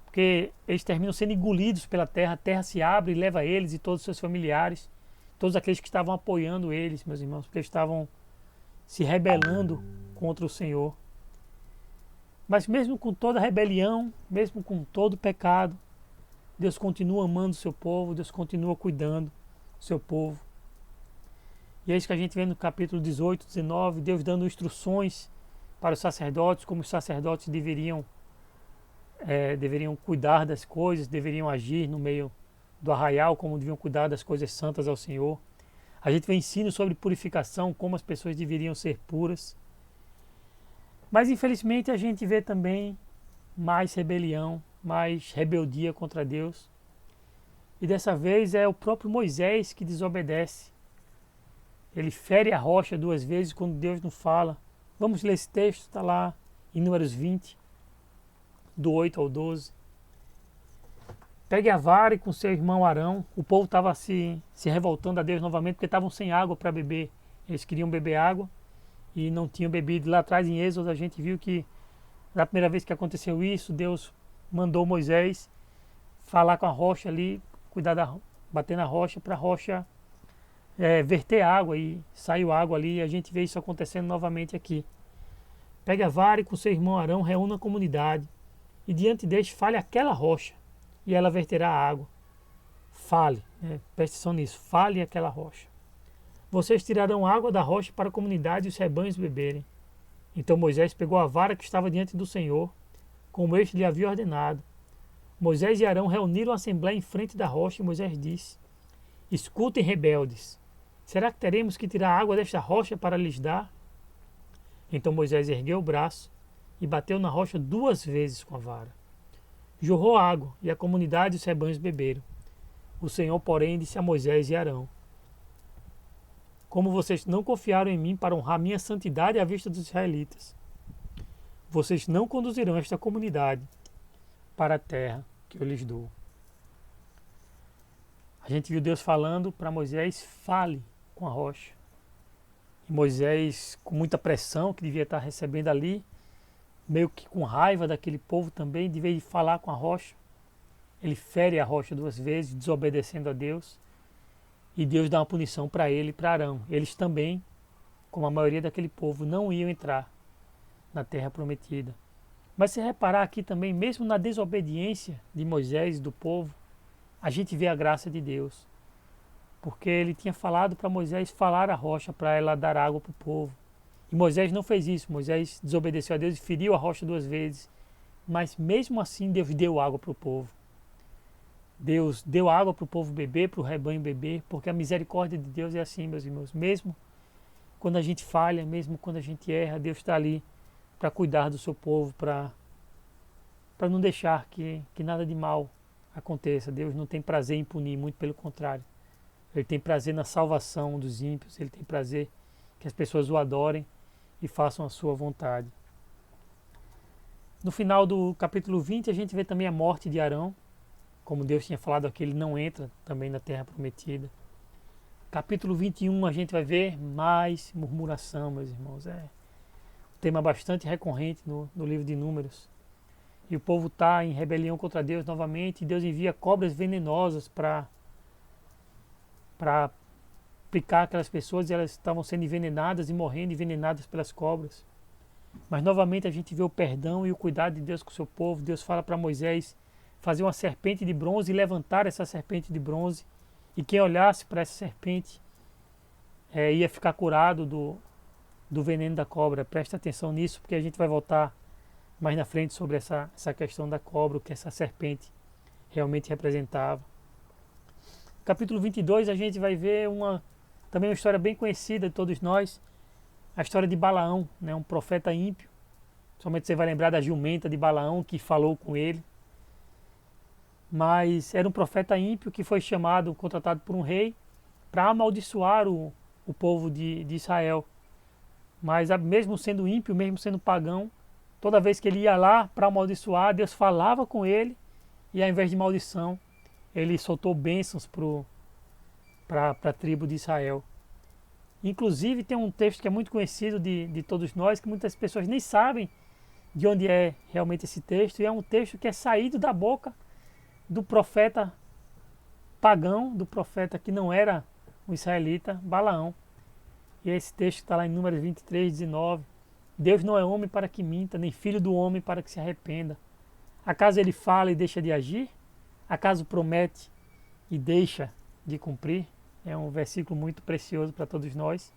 Speaker 1: Porque eles terminam sendo engolidos pela terra, a terra se abre e leva eles e todos os seus familiares, todos aqueles que estavam apoiando eles, meus irmãos, porque eles estavam se rebelando contra o Senhor. Mas mesmo com toda a rebelião, mesmo com todo o pecado, Deus continua amando o seu povo, Deus continua cuidando do seu povo. E é isso que a gente vê no capítulo 18, 19, Deus dando instruções para os sacerdotes, como os sacerdotes deveriam cuidar das coisas, deveriam agir no meio do arraial, como deviam cuidar das coisas santas ao Senhor. A gente vê ensino sobre purificação, como as pessoas deveriam ser puras. Mas infelizmente a gente vê também mais rebelião, mais rebeldia contra Deus. E dessa vez é o próprio Moisés que desobedece. Ele fere a rocha 2 vezes quando Deus não fala. Vamos ler esse texto, está lá em Números 20, do 8 ao 12. Pegue a vara e com seu irmão Arão. O povo estava se revoltando a Deus novamente porque estavam sem água para beber. Eles queriam beber água e não tinham bebido. Lá atrás em Êxodo a gente viu que na primeira vez que aconteceu isso, Deus mandou Moisés falar com a rocha ali, bater na rocha para a rocha verter água, e saiu água ali, e a gente vê isso acontecendo novamente aqui. Pegue a vara e com seu irmão Arão reúna a comunidade, e diante deste fale aquela rocha, e ela verterá água. Fale, preste atenção nisso, fale aquela rocha. Vocês tirarão água da rocha para a comunidade e os rebanhos beberem. Então Moisés pegou a vara que estava diante do Senhor, como este lhe havia ordenado. Moisés e Arão reuniram a assembleia em frente da rocha e Moisés disse: escutem, rebeldes, será que teremos que tirar água desta rocha para lhes dar? Então Moisés ergueu o braço e bateu na rocha 2 vezes com a vara. Jorrou água e a comunidade e os rebanhos beberam. O Senhor, porém, disse a Moisés e Arão: como vocês não confiaram em mim para honrar minha santidade à vista dos israelitas, vocês não conduzirão esta comunidade para a terra que eu lhes dou. A gente viu Deus falando para Moisés: fale com a rocha. E Moisés, com muita pressão que devia estar recebendo ali, meio que com raiva daquele povo também, de vez de falar com a rocha, ele fere a rocha 2 vezes, desobedecendo a Deus. E Deus dá uma punição para ele e para Arão. Eles também, como a maioria daquele povo, não iam entrar na terra prometida. Mas se reparar aqui também, mesmo na desobediência de Moisés e do povo, a gente vê a graça de Deus. Porque ele tinha falado para Moisés falar a rocha para ela dar água para o povo. E Moisés não fez isso. Moisés desobedeceu a Deus e feriu a rocha 2 vezes. Mas mesmo assim Deus deu água para o povo. Deus deu água para o povo beber, para o rebanho beber, porque a misericórdia de Deus é assim, meus irmãos. Mesmo quando a gente falha, mesmo quando a gente erra, Deus está ali para cuidar do seu povo, para não deixar que nada de mal aconteça. Deus não tem prazer em punir, muito pelo contrário. Ele tem prazer na salvação dos ímpios, ele tem prazer que as pessoas o adorem e façam a sua vontade. No final do capítulo 20, a gente vê também a morte de Arão. Como Deus tinha falado aqui, ele não entra também na terra prometida. Capítulo 21, a gente vai ver mais murmuração, meus irmãos. É um tema bastante recorrente no livro de Números. E o povo está em rebelião contra Deus novamente, e Deus envia cobras venenosas para picar aquelas pessoas, e elas estavam sendo envenenadas e morrendo envenenadas pelas cobras. Mas novamente a gente vê o perdão e o cuidado de Deus com o seu povo. Deus fala para Moisés fazer uma serpente de bronze e levantar essa serpente de bronze. E quem olhasse para essa serpente ia ficar curado do veneno da cobra. Presta atenção nisso, porque a gente vai voltar mais na frente sobre essa questão da cobra, o que essa serpente realmente representava. Capítulo 22, a gente vai ver também uma história bem conhecida de todos nós, a história de Balaão, né, um profeta ímpio. Somente você vai lembrar da jumenta de Balaão que falou com ele. Mas era um profeta ímpio que foi contratado por um rei para amaldiçoar o povo de Israel. Mas mesmo sendo ímpio, mesmo sendo pagão, toda vez que ele ia lá para amaldiçoar, Deus falava com ele e ao invés de maldição, ele soltou bênçãos para a tribo de Israel. Inclusive tem um texto que é muito conhecido de todos nós, que muitas pessoas nem sabem de onde é realmente esse texto, e é um texto que é saído da boca do profeta pagão, do profeta que não era um israelita, Balaão. E esse texto está lá em Números 23, 19. Deus não é homem para que minta, nem filho do homem para que se arrependa. Acaso ele fala e deixa de agir? Acaso promete e deixa de cumprir? É um versículo muito precioso para todos nós.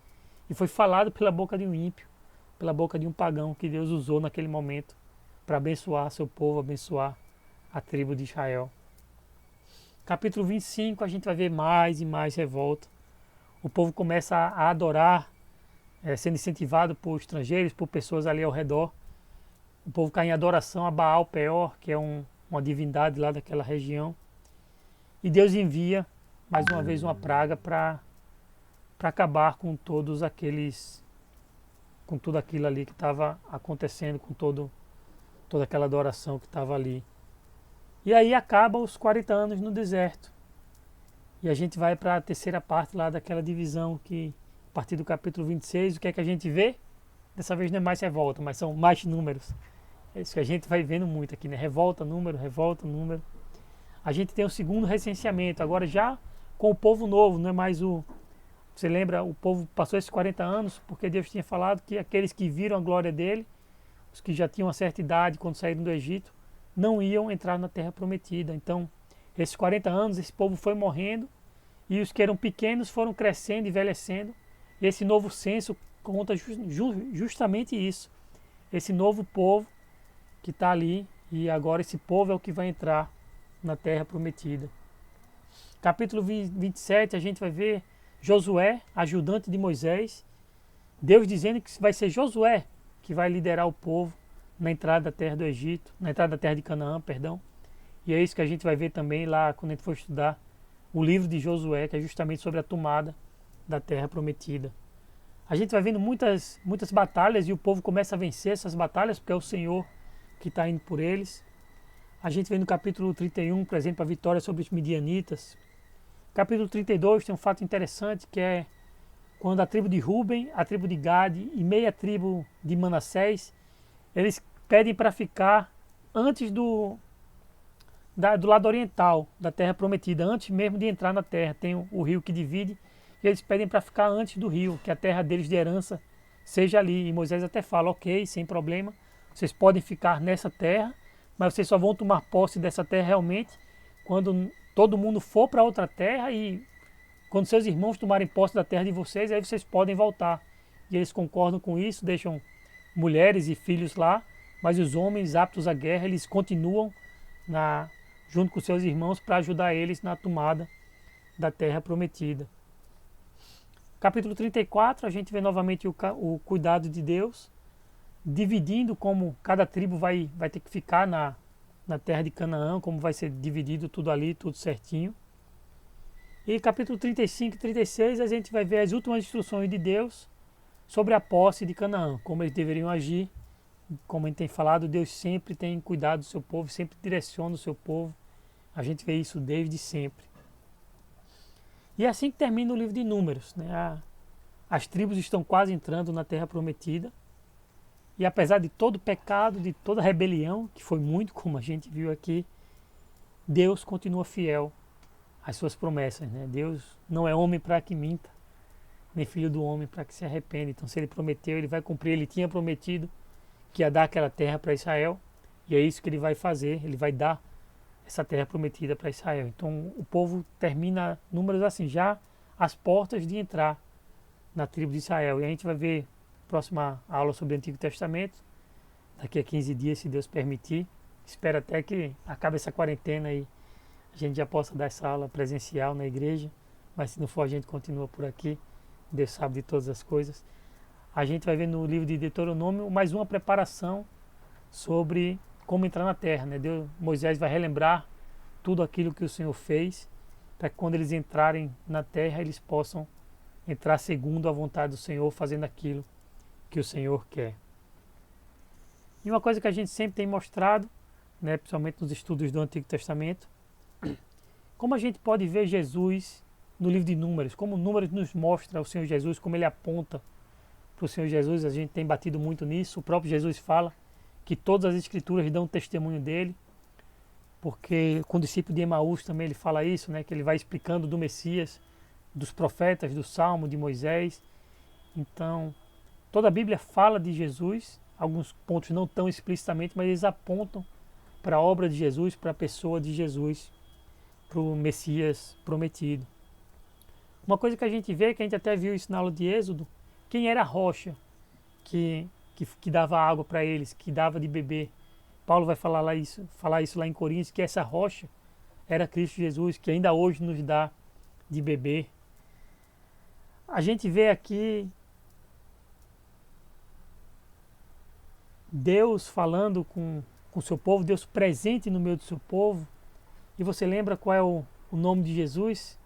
Speaker 1: E foi falado pela boca de um ímpio, pela boca de um pagão que Deus usou naquele momento para abençoar seu povo, abençoar a tribo de Israel. Capítulo 25, a gente vai ver mais e mais revolta. O povo começa a adorar, sendo incentivado por estrangeiros, por pessoas ali ao redor. O povo cai em adoração a Baal Peor, que é uma divindade lá daquela região. E Deus envia, mais uma vez, uma praga para acabar com com tudo aquilo ali que estava acontecendo, com toda aquela adoração que estava ali. E aí acaba os 40 anos no deserto. E a gente vai para a terceira parte lá daquela divisão que, a partir do capítulo 26, o que é que a gente vê? Dessa vez não é mais revolta, mas são mais números. É isso que a gente vai vendo muito aqui, né? Revolta, número, revolta, número. A gente tem o segundo recenseamento, agora já com o povo novo, não é mais o... Você lembra, o povo passou esses 40 anos porque Deus tinha falado que aqueles que viram a glória dele, os que já tinham uma certa idade quando saíram do Egito, não iam entrar na terra prometida. Então, esses 40 anos, esse povo foi morrendo, e os que eram pequenos foram crescendo e envelhecendo. E esse novo censo conta justamente isso. Esse novo povo que está ali, e agora esse povo é o que vai entrar na terra prometida. Capítulo 27, a gente vai ver Josué, ajudante de Moisés, Deus dizendo que vai ser Josué que vai liderar o povo na entrada da terra do Egito, na entrada da terra de Canaã, perdão. E é isso que a gente vai ver também lá quando a gente for estudar o livro de Josué, que é justamente sobre a tomada da terra prometida. A gente vai vendo muitas batalhas e o povo começa a vencer essas batalhas porque é o Senhor que está indo por eles. A gente vê no capítulo 31, por exemplo, a vitória sobre os midianitas. Capítulo 32 tem um fato interessante que é quando a tribo de Ruben, a tribo de Gade e meia tribo de Manassés, eles pedem para ficar antes do lado oriental da terra prometida, antes mesmo de entrar na terra. Tem o rio que divide e eles pedem para ficar antes do rio, que a terra deles de herança seja ali. E Moisés até fala, ok, sem problema, vocês podem ficar nessa terra, mas vocês só vão tomar posse dessa terra realmente quando todo mundo for para outra terra e quando seus irmãos tomarem posse da terra de vocês, aí vocês podem voltar. E eles concordam com isso, deixam mulheres e filhos lá, mas os homens aptos à guerra, eles continuam junto com seus irmãos para ajudar eles na tomada da terra prometida. Capítulo 34, a gente vê novamente o cuidado de Deus, dividindo como cada tribo vai ter que ficar na terra de Canaã, como vai ser dividido tudo ali, tudo certinho. E capítulo 35 e 36 a gente vai ver as últimas instruções de Deus sobre a posse de Canaã, como eles deveriam agir. Como a gente tem falado, Deus sempre tem cuidado do seu povo, sempre direciona o seu povo. A gente vê isso desde sempre. E é assim que termina o livro de Números, né? As tribos estão quase entrando na terra prometida. E apesar de todo o pecado, de toda a rebelião, que foi muito, como a gente viu aqui, Deus continua fiel às suas promessas, né? Deus não é homem para que minta, nem filho do homem para que se arrependa. Então, se ele prometeu, ele vai cumprir. Ele tinha prometido que ia dar aquela terra para Israel, e é isso que ele vai fazer. Ele vai dar essa terra prometida para Israel. Então, o povo termina Números assim, já às portas de entrar na tribo de Israel. E a gente vai ver a próxima aula sobre o Antigo Testamento, daqui a 15 dias, se Deus permitir. Espero até que acabe essa quarentena e a gente já possa dar essa aula presencial na igreja, mas se não for, a gente continua por aqui. Deus sabe de todas as coisas. A gente vai ver no livro de Deuteronômio mais uma preparação sobre como entrar na terra, né? Moisés vai relembrar tudo aquilo que o Senhor fez, para que quando eles entrarem na terra, eles possam entrar segundo a vontade do Senhor, fazendo aquilo que o Senhor quer. E uma coisa que a gente sempre tem mostrado, né, principalmente nos estudos do Antigo Testamento, como a gente pode ver Jesus no livro de Números, como Números nos mostra o Senhor Jesus, como ele aponta para o Senhor Jesus. A gente tem batido muito nisso. O próprio Jesus fala que todas as escrituras dão testemunho dele, porque com o discípulo de Emaús também ele fala isso, né, que ele vai explicando do Messias, dos profetas, do Salmo, de Moisés. Então, toda a Bíblia fala de Jesus, alguns pontos não tão explicitamente, mas eles apontam para a obra de Jesus, para a pessoa de Jesus, para o Messias prometido. Uma coisa que a gente vê, que a gente até viu isso na aula de Êxodo, quem era a rocha que dava água para eles, que dava de beber. Paulo vai falar isso lá em Coríntios, que essa rocha era Cristo Jesus, que ainda hoje nos dá de beber. A gente vê aqui Deus falando com o seu povo, Deus presente no meio do seu povo. E você lembra qual é o nome de Jesus?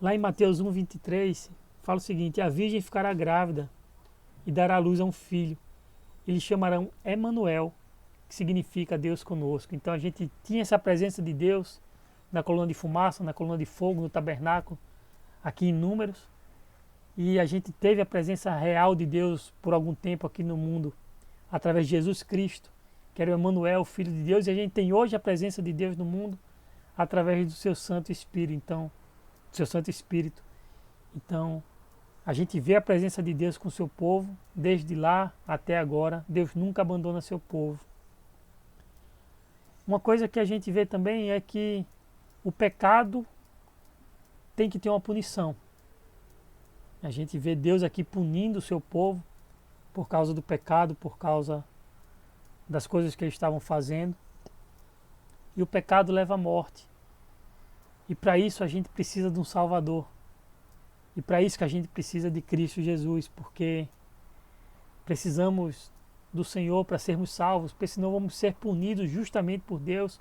Speaker 1: Lá em Mateus 1, 23, fala o seguinte: a virgem ficará grávida e dará à luz a um filho. Eles chamarão Emanuel, que significa Deus conosco. Então a gente tinha essa presença de Deus na coluna de fumaça, na coluna de fogo, no tabernáculo, aqui em Números. E a gente teve a presença real de Deus por algum tempo aqui no mundo, através de Jesus Cristo, que era o Emanuel, Filho de Deus. E a gente tem hoje a presença de Deus no mundo através do seu Santo Espírito. Então, a gente vê a presença de Deus com o seu povo, desde lá até agora. Deus nunca abandona seu povo. Uma coisa que a gente vê também é que o pecado tem que ter uma punição. A gente vê Deus aqui punindo o seu povo por causa do pecado, por causa das coisas que eles estavam fazendo. e o pecado leva à morte. E para isso a gente precisa de um Salvador. E para isso que a gente precisa de Cristo Jesus, porque precisamos do Senhor para sermos salvos, porque senão vamos ser punidos justamente por Deus,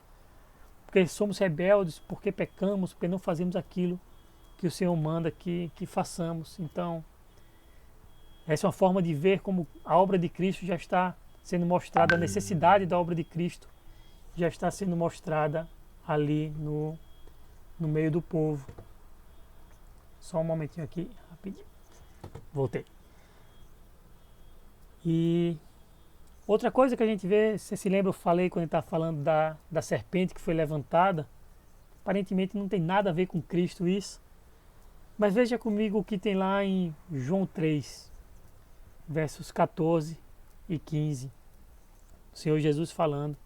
Speaker 1: porque somos rebeldes, porque pecamos, porque não fazemos aquilo que o Senhor manda que façamos. Então, essa é uma forma de ver como a obra de Cristo já está sendo mostrada, a necessidade da obra de Cristo já está sendo mostrada ali no meio do povo. Só um momentinho aqui, rapidinho. Voltei. E outra coisa que a gente vê, você se lembra, eu falei quando a gente estava falando da serpente que foi levantada, aparentemente não tem nada a ver com Cristo isso, mas veja comigo o que tem lá em João 3, versos 14 e 15. O Senhor Jesus falando: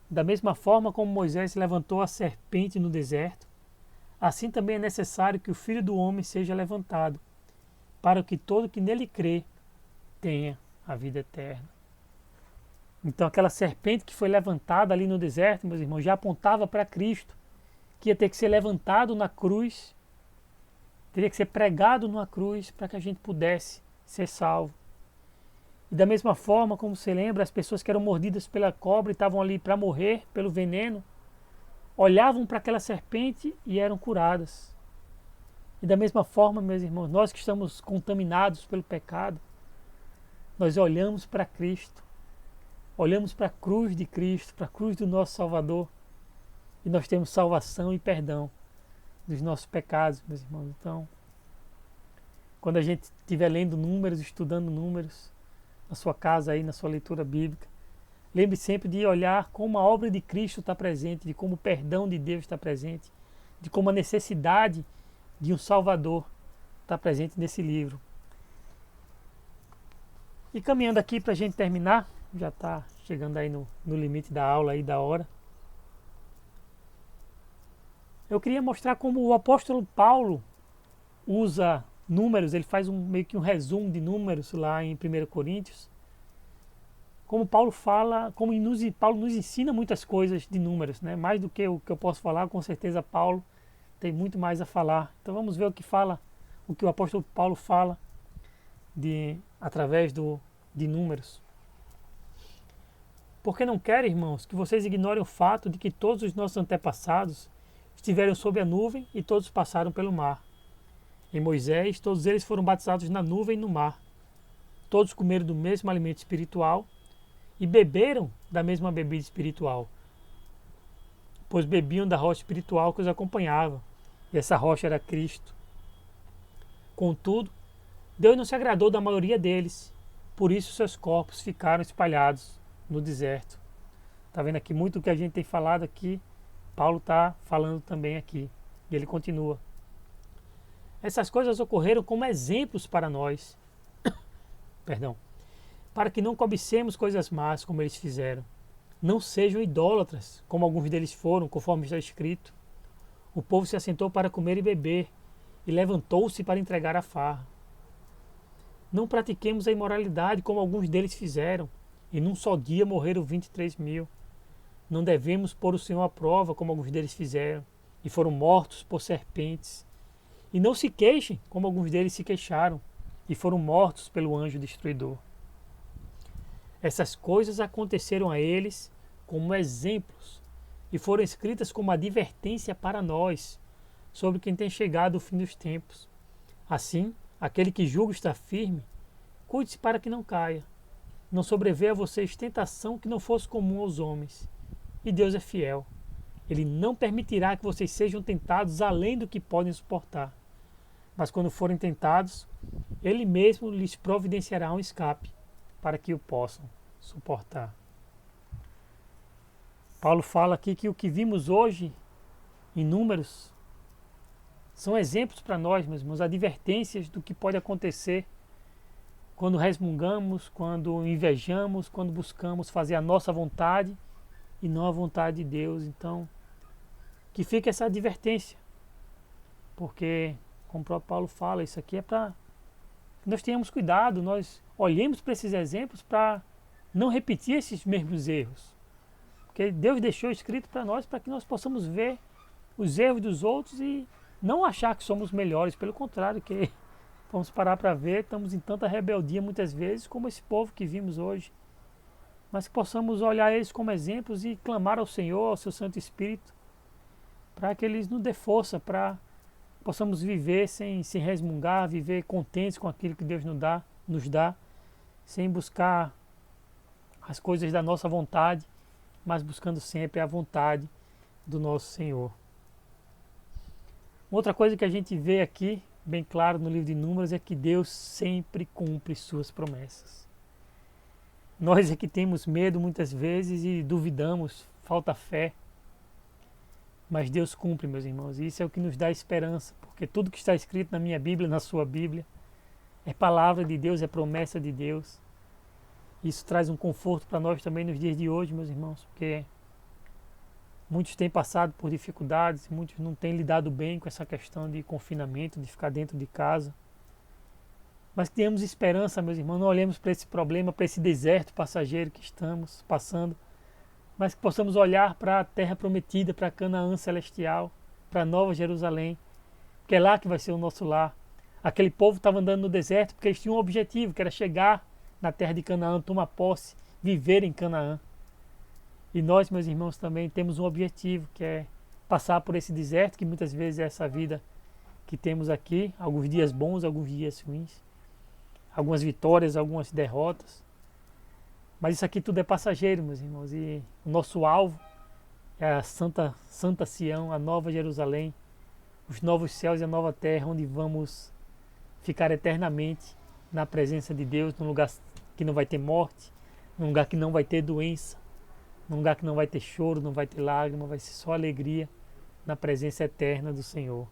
Speaker 1: da mesma forma como Moisés levantou a serpente no deserto, assim também é necessário que o Filho do Homem seja levantado, para que todo que nele crê tenha a vida eterna. Então aquela serpente que foi levantada ali no deserto, meus irmãos, já apontava para Cristo, que ia ter que ser levantado na cruz, teria que ser pregado numa cruz para que a gente pudesse ser salvo. E da mesma forma, como você lembra, as pessoas que eram mordidas pela cobra e estavam ali para morrer pelo veneno, olhavam para aquela serpente e eram curadas. E da mesma forma, meus irmãos, nós que estamos contaminados pelo pecado, nós olhamos para Cristo, olhamos para a cruz de Cristo, para a cruz do nosso Salvador, e nós temos salvação e perdão dos nossos pecados, meus irmãos. Então, quando a gente estiver lendo números, estudando números, na sua casa aí, na sua leitura bíblica, lembre sempre de olhar como a obra de Cristo está presente, de como o perdão de Deus está presente, de como a necessidade de um Salvador está presente nesse livro. E caminhando aqui para a gente terminar, já está chegando aí no limite da aula aí da hora. Eu queria mostrar como o apóstolo Paulo usa números, ele faz meio que um resumo de números lá em 1 Coríntios. Como Paulo fala, Paulo nos ensina muitas coisas de números, né? Mais do que o que eu posso falar, com certeza Paulo tem muito mais a falar. Então vamos ver o que o apóstolo Paulo fala através de números. Porque não quero, irmãos, que vocês ignorem o fato de que todos os nossos antepassados estiveram sob a nuvem e todos passaram pelo mar. Em Moisés, todos eles foram batizados na nuvem e no mar. Todos comeram do mesmo alimento espiritual e beberam da mesma bebida espiritual, pois bebiam da rocha espiritual que os acompanhava, e essa rocha era Cristo. Contudo, Deus não se agradou da maioria deles, por isso seus corpos ficaram espalhados no deserto. Está vendo aqui muito do que a gente tem falado aqui, Paulo está falando também aqui, e ele continua. Essas coisas ocorreram como exemplos para nós, para que não cobicemos coisas más como eles fizeram. Não sejam idólatras, como alguns deles foram, conforme está escrito. O povo se assentou para comer e beber, e levantou-se para entregar a farra. Não pratiquemos a imoralidade, como alguns deles fizeram, e num só dia morreram 23.000. Não devemos pôr o Senhor à prova, como alguns deles fizeram, e foram mortos por serpentes. E não se queixem, como alguns deles se queixaram, e foram mortos pelo anjo destruidor. Essas coisas aconteceram a eles como exemplos, e foram escritas como advertência para nós, sobre quem tem chegado o fim dos tempos. Assim, aquele que julga estar firme, cuide-se para que não caia. Não sobreveia a vocês tentação que não fosse comum aos homens. E Deus é fiel. Ele não permitirá que vocês sejam tentados além do que podem suportar. Mas quando forem tentados, Ele mesmo lhes providenciará um escape, para que o possam suportar. Paulo fala aqui que o que vimos hoje em Números são exemplos para nós, meus irmãos, advertências do que pode acontecer quando resmungamos, quando invejamos, quando buscamos fazer a nossa vontade e não a vontade de Deus. Então, que fique essa advertência, porque, como o próprio Paulo fala, isso aqui é para que nós tenhamos cuidado, nós olhemos para esses exemplos para não repetir esses mesmos erros. Porque porque Deus deixou escrito para nós para que nós possamos ver os erros dos outros e não achar que somos melhores, pelo contrário, que vamos parar para ver, estamos em tanta rebeldia muitas vezes como esse povo que vimos hoje, mas que possamos olhar eles como exemplos e clamar ao Senhor, ao seu Santo Espírito, para que eles nos dê força, para possamos viver sem resmungar, viver contentes com aquilo que Deus nos dá, sem buscar as coisas da nossa vontade, mas buscando sempre a vontade do nosso Senhor. Outra coisa que a gente vê aqui, bem claro no livro de Números, é que Deus sempre cumpre suas promessas. Nós é que temos medo muitas vezes e duvidamos, falta fé. Mas Deus cumpre, meus irmãos, e isso é o que nos dá esperança, porque tudo que está escrito na minha Bíblia, na sua Bíblia, é palavra de Deus, é promessa de Deus. Isso traz um conforto para nós também nos dias de hoje, meus irmãos, porque muitos têm passado por dificuldades, muitos não têm lidado bem com essa questão de confinamento, de ficar dentro de casa. Mas que tenhamos esperança, meus irmãos, não olhemos para esse problema, para esse deserto passageiro que estamos passando, mas que possamos olhar para a terra prometida, para Canaã celestial, para a Nova Jerusalém, que é lá que vai ser o nosso lar. Aquele povo estava andando no deserto porque eles tinham um objetivo, que era chegar na terra de Canaã, tomar posse, viver em Canaã. E nós, meus irmãos, também temos um objetivo, que é passar por esse deserto, que muitas vezes é essa vida que temos aqui, alguns dias bons, alguns dias ruins, algumas vitórias, algumas derrotas. Mas isso aqui tudo é passageiro, meus irmãos, e o nosso alvo é a Santa Sião, a Nova Jerusalém, os novos céus e a nova terra, onde vamos ficar eternamente na presença de Deus, num lugar que não vai ter morte, num lugar que não vai ter doença, num lugar que não vai ter choro, não vai ter lágrima, vai ser só alegria na presença eterna do Senhor.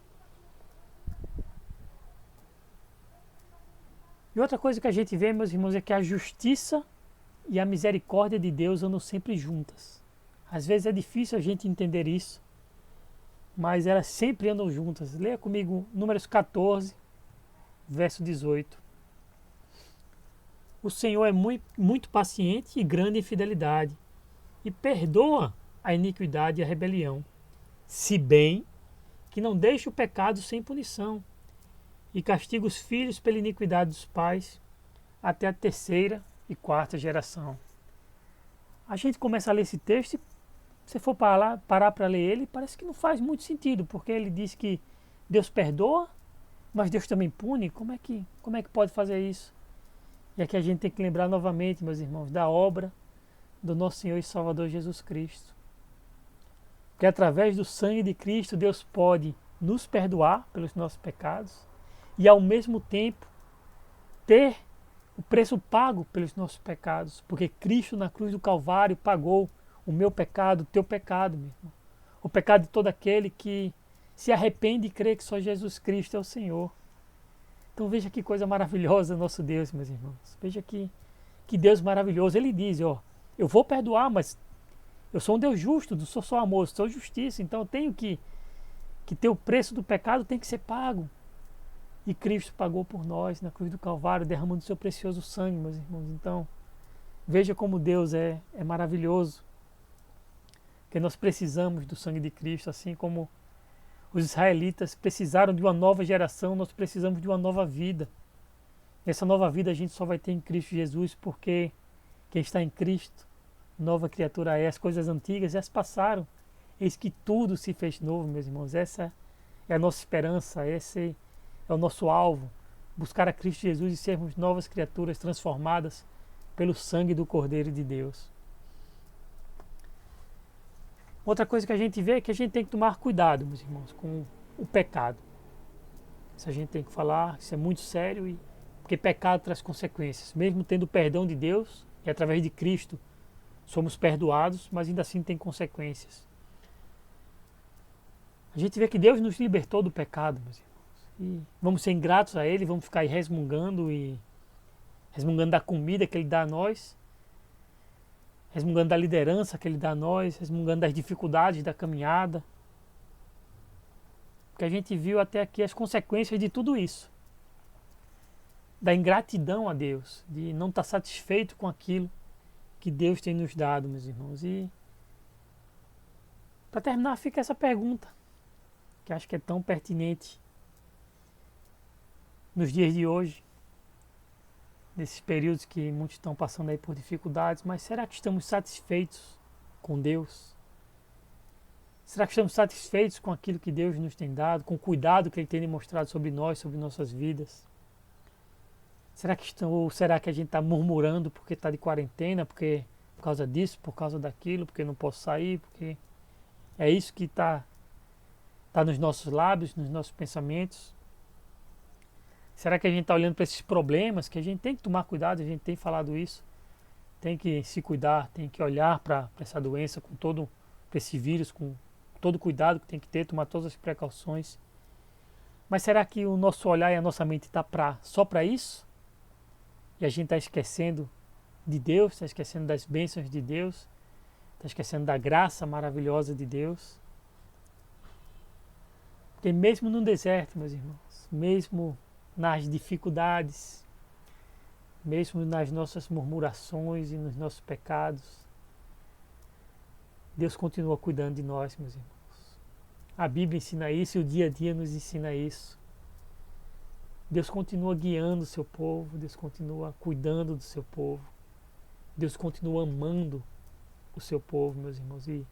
Speaker 1: E outra coisa que a gente vê, meus irmãos, é que a justiça e a misericórdia de Deus andam sempre juntas. Às vezes é difícil a gente entender isso, mas elas sempre andam juntas. Leia comigo Números 14, verso 18. O Senhor é muito paciente e grande em fidelidade, e perdoa a iniquidade e a rebelião, se bem que não deixa o pecado sem punição, e castiga os filhos pela iniquidade dos pais, até a terceira e quarta geração. A gente começa a ler esse texto e, se for parar para ler ele, parece que não faz muito sentido, porque ele diz que Deus perdoa, mas Deus também pune. Como é que pode fazer isso? E aqui a gente tem que lembrar novamente, meus irmãos, da obra do nosso Senhor e Salvador Jesus Cristo. Porque através do sangue de Cristo, Deus pode nos perdoar pelos nossos pecados e, ao mesmo tempo, ter o preço pago pelos nossos pecados, porque Cristo na cruz do Calvário pagou o meu pecado, o teu pecado, meu irmão. O pecado de todo aquele que se arrepende e crê que só Jesus Cristo é o Senhor. Então veja que coisa maravilhosa nosso Deus, meus irmãos. Veja que Deus maravilhoso. Ele diz, ó, eu vou perdoar, mas eu sou um Deus justo, não sou só amor, sou justiça, então eu tenho que ter o preço do pecado, tem que ser pago. E Cristo pagou por nós na cruz do Calvário, derramando o seu precioso sangue, meus irmãos. Então, veja como Deus é maravilhoso. Que nós precisamos do sangue de Cristo, assim como os israelitas precisaram de uma nova geração, nós precisamos de uma nova vida. Essa nova vida a gente só vai ter em Cristo Jesus, porque quem está em Cristo, nova criatura é. As coisas antigas já se passaram, eis que tudo se fez novo, meus irmãos. Essa é a nossa esperança, esse é o nosso alvo, buscar a Cristo Jesus e sermos novas criaturas transformadas pelo sangue do Cordeiro de Deus. Outra coisa que a gente vê é que a gente tem que tomar cuidado, meus irmãos, com o pecado. Isso a gente tem que falar, isso é muito sério, porque pecado traz consequências. Mesmo tendo o perdão de Deus, e através de Cristo somos perdoados, mas ainda assim tem consequências. A gente vê que Deus nos libertou do pecado, meus irmãos. E vamos ser ingratos a Ele, vamos ficar aí resmungando da comida que Ele dá a nós, resmungando da liderança que Ele dá a nós, resmungando das dificuldades da caminhada. Porque a gente viu até aqui as consequências de tudo isso. Da ingratidão a Deus, de não estar satisfeito com aquilo que Deus tem nos dado, meus irmãos. E Para terminar, fica essa pergunta, que acho que é tão pertinente nos dias de hoje, nesses períodos que muitos estão passando aí por dificuldades, mas será que estamos satisfeitos com Deus? Será que estamos satisfeitos com aquilo que Deus nos tem dado, com o cuidado que Ele tem demonstrado sobre nós, sobre nossas vidas? Ou será que a gente está murmurando porque está de quarentena, porque por causa disso, por causa daquilo, porque não posso sair, porque é isso que está nos nossos lábios, nos nossos pensamentos? Será que a gente está olhando para esses problemas, que a gente tem que tomar cuidado, a gente tem falado isso, tem que se cuidar, tem que olhar para essa doença com todo, para esse vírus, com todo o cuidado que tem que ter, tomar todas as precauções. Mas será que o nosso olhar e a nossa mente está só para isso? E a gente está esquecendo de Deus, está esquecendo das bênçãos de Deus, está esquecendo da graça maravilhosa de Deus? Porque mesmo no deserto, meus irmãos, mesmo nas dificuldades, mesmo nas nossas murmurações e nos nossos pecados, Deus continua cuidando de nós, meus irmãos. A Bíblia ensina isso e o dia a dia nos ensina isso. Deus continua guiando o seu povo, Deus continua cuidando do seu povo, Deus continua amando o seu povo, meus irmãos. E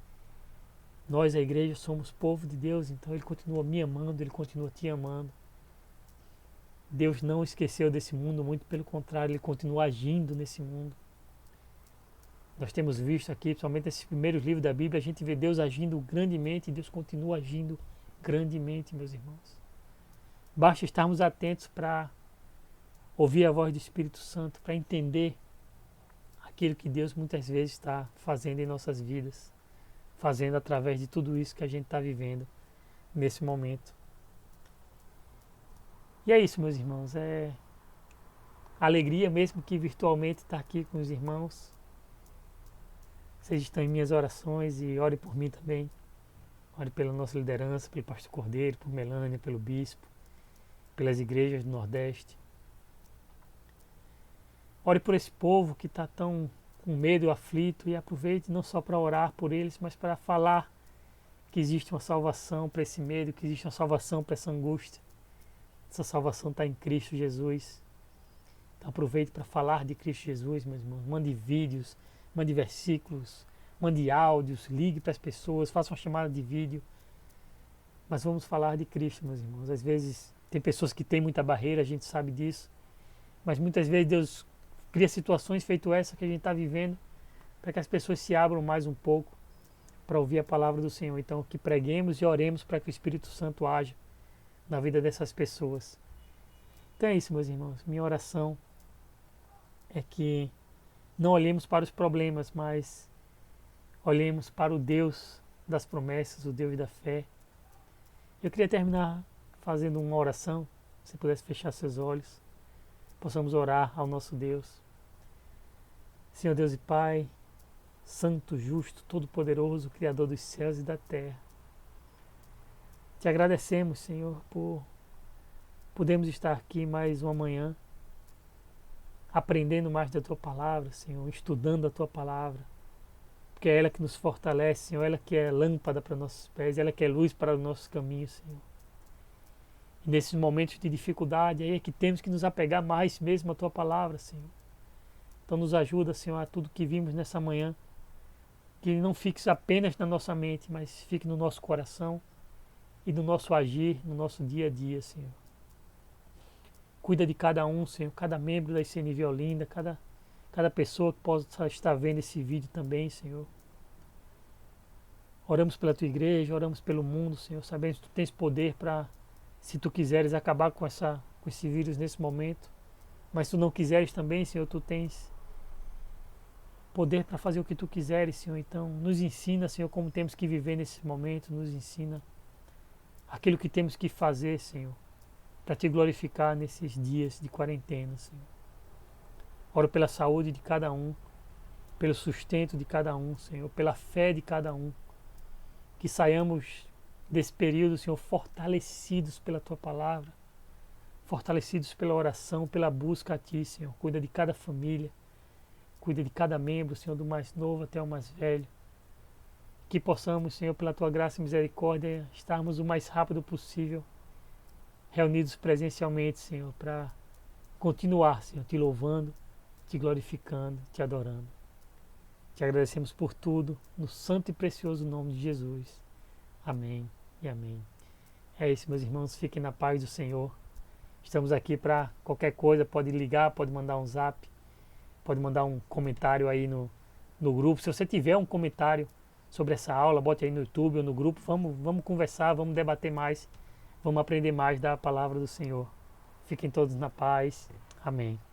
Speaker 1: nós, a igreja, somos povo de Deus, então Ele continua me amando, Ele continua te amando. Deus não esqueceu desse mundo, muito pelo contrário, Ele continua agindo nesse mundo. Nós temos visto aqui, principalmente nesses primeiros livros da Bíblia, a gente vê Deus agindo grandemente e Deus continua agindo grandemente, meus irmãos. Basta estarmos atentos para ouvir a voz do Espírito Santo, para entender aquilo que Deus muitas vezes está fazendo em nossas vidas, fazendo através de tudo isso que a gente está vivendo nesse momento. E é isso, meus irmãos, é alegria mesmo que virtualmente estar aqui com os irmãos. Vocês estão em minhas orações e ore por mim também. Ore pela nossa liderança, pelo pastor Cordeiro, por Melânia, pelo bispo, pelas igrejas do Nordeste. Ore por esse povo que está tão com medo, aflito, e aproveite não só para orar por eles, mas para falar que existe uma salvação para esse medo, que existe uma salvação para essa angústia. Essa salvação está em Cristo Jesus. Então aproveite para falar de Cristo Jesus, meus irmãos. Mande vídeos, mande versículos, mande áudios, ligue para as pessoas, faça uma chamada de vídeo. Mas vamos falar de Cristo, meus irmãos. Às vezes tem pessoas que têm muita barreira, a gente sabe disso. Mas muitas vezes Deus cria situações feito essa que a gente está vivendo para que as pessoas se abram mais um pouco para ouvir a palavra do Senhor. Então que preguemos e oremos para que o Espírito Santo haja na vida dessas pessoas. Então é isso, meus irmãos. Minha oração é que não olhemos para os problemas, mas olhemos para o Deus das promessas, o Deus da fé. Eu queria terminar fazendo uma oração, se pudesse fechar seus olhos, possamos orar ao nosso Deus. Senhor Deus e Pai, Santo, Justo, Todo-Poderoso, Criador dos céus e da terra, te agradecemos, Senhor, por podermos estar aqui mais uma manhã, aprendendo mais da Tua Palavra, Senhor, estudando a Tua Palavra, porque é ela que nos fortalece, Senhor, ela que é lâmpada para nossos pés, ela que é luz para os nossos caminhos, Senhor. E nesses momentos de dificuldade, aí é que temos que nos apegar mais mesmo à Tua Palavra, Senhor. Então nos ajuda, Senhor, a tudo que vimos nessa manhã, que não fique apenas na nossa mente, mas fique no nosso coração e no nosso agir, no nosso dia a dia, Senhor. Cuida de cada um, Senhor, cada membro da ICNV Olinda, cada pessoa que possa estar vendo esse vídeo também, Senhor. Oramos pela Tua igreja, oramos pelo mundo, Senhor. Sabemos que Tu tens poder para, se Tu quiseres, acabar com esse vírus nesse momento. Mas se Tu não quiseres também, Senhor, Tu tens poder para fazer o que Tu quiseres, Senhor. Então, nos ensina, Senhor, como temos que viver nesse momento. Nos ensina aquilo que temos que fazer, Senhor, para Te glorificar nesses dias de quarentena, Senhor. Oro pela saúde de cada um, pelo sustento de cada um, Senhor, pela fé de cada um. Que saiamos desse período, Senhor, fortalecidos pela Tua Palavra, fortalecidos pela oração, pela busca a Ti, Senhor. Cuida de cada família, cuida de cada membro, Senhor, do mais novo até o mais velho. que possamos, Senhor, pela Tua graça e misericórdia, estarmos o mais rápido possível reunidos presencialmente, Senhor, para continuar, Senhor, Te louvando, Te glorificando, Te adorando. Te agradecemos por tudo, no santo e precioso nome de Jesus. Amém e amém. É isso, meus irmãos, fiquem na paz do Senhor. Estamos aqui para qualquer coisa, pode ligar, pode mandar um zap, pode mandar um comentário aí no grupo. Se você tiver um comentário sobre essa aula, bote aí no YouTube ou no grupo, vamos conversar, vamos debater mais, vamos aprender mais da palavra do Senhor. Fiquem todos na paz. Amém.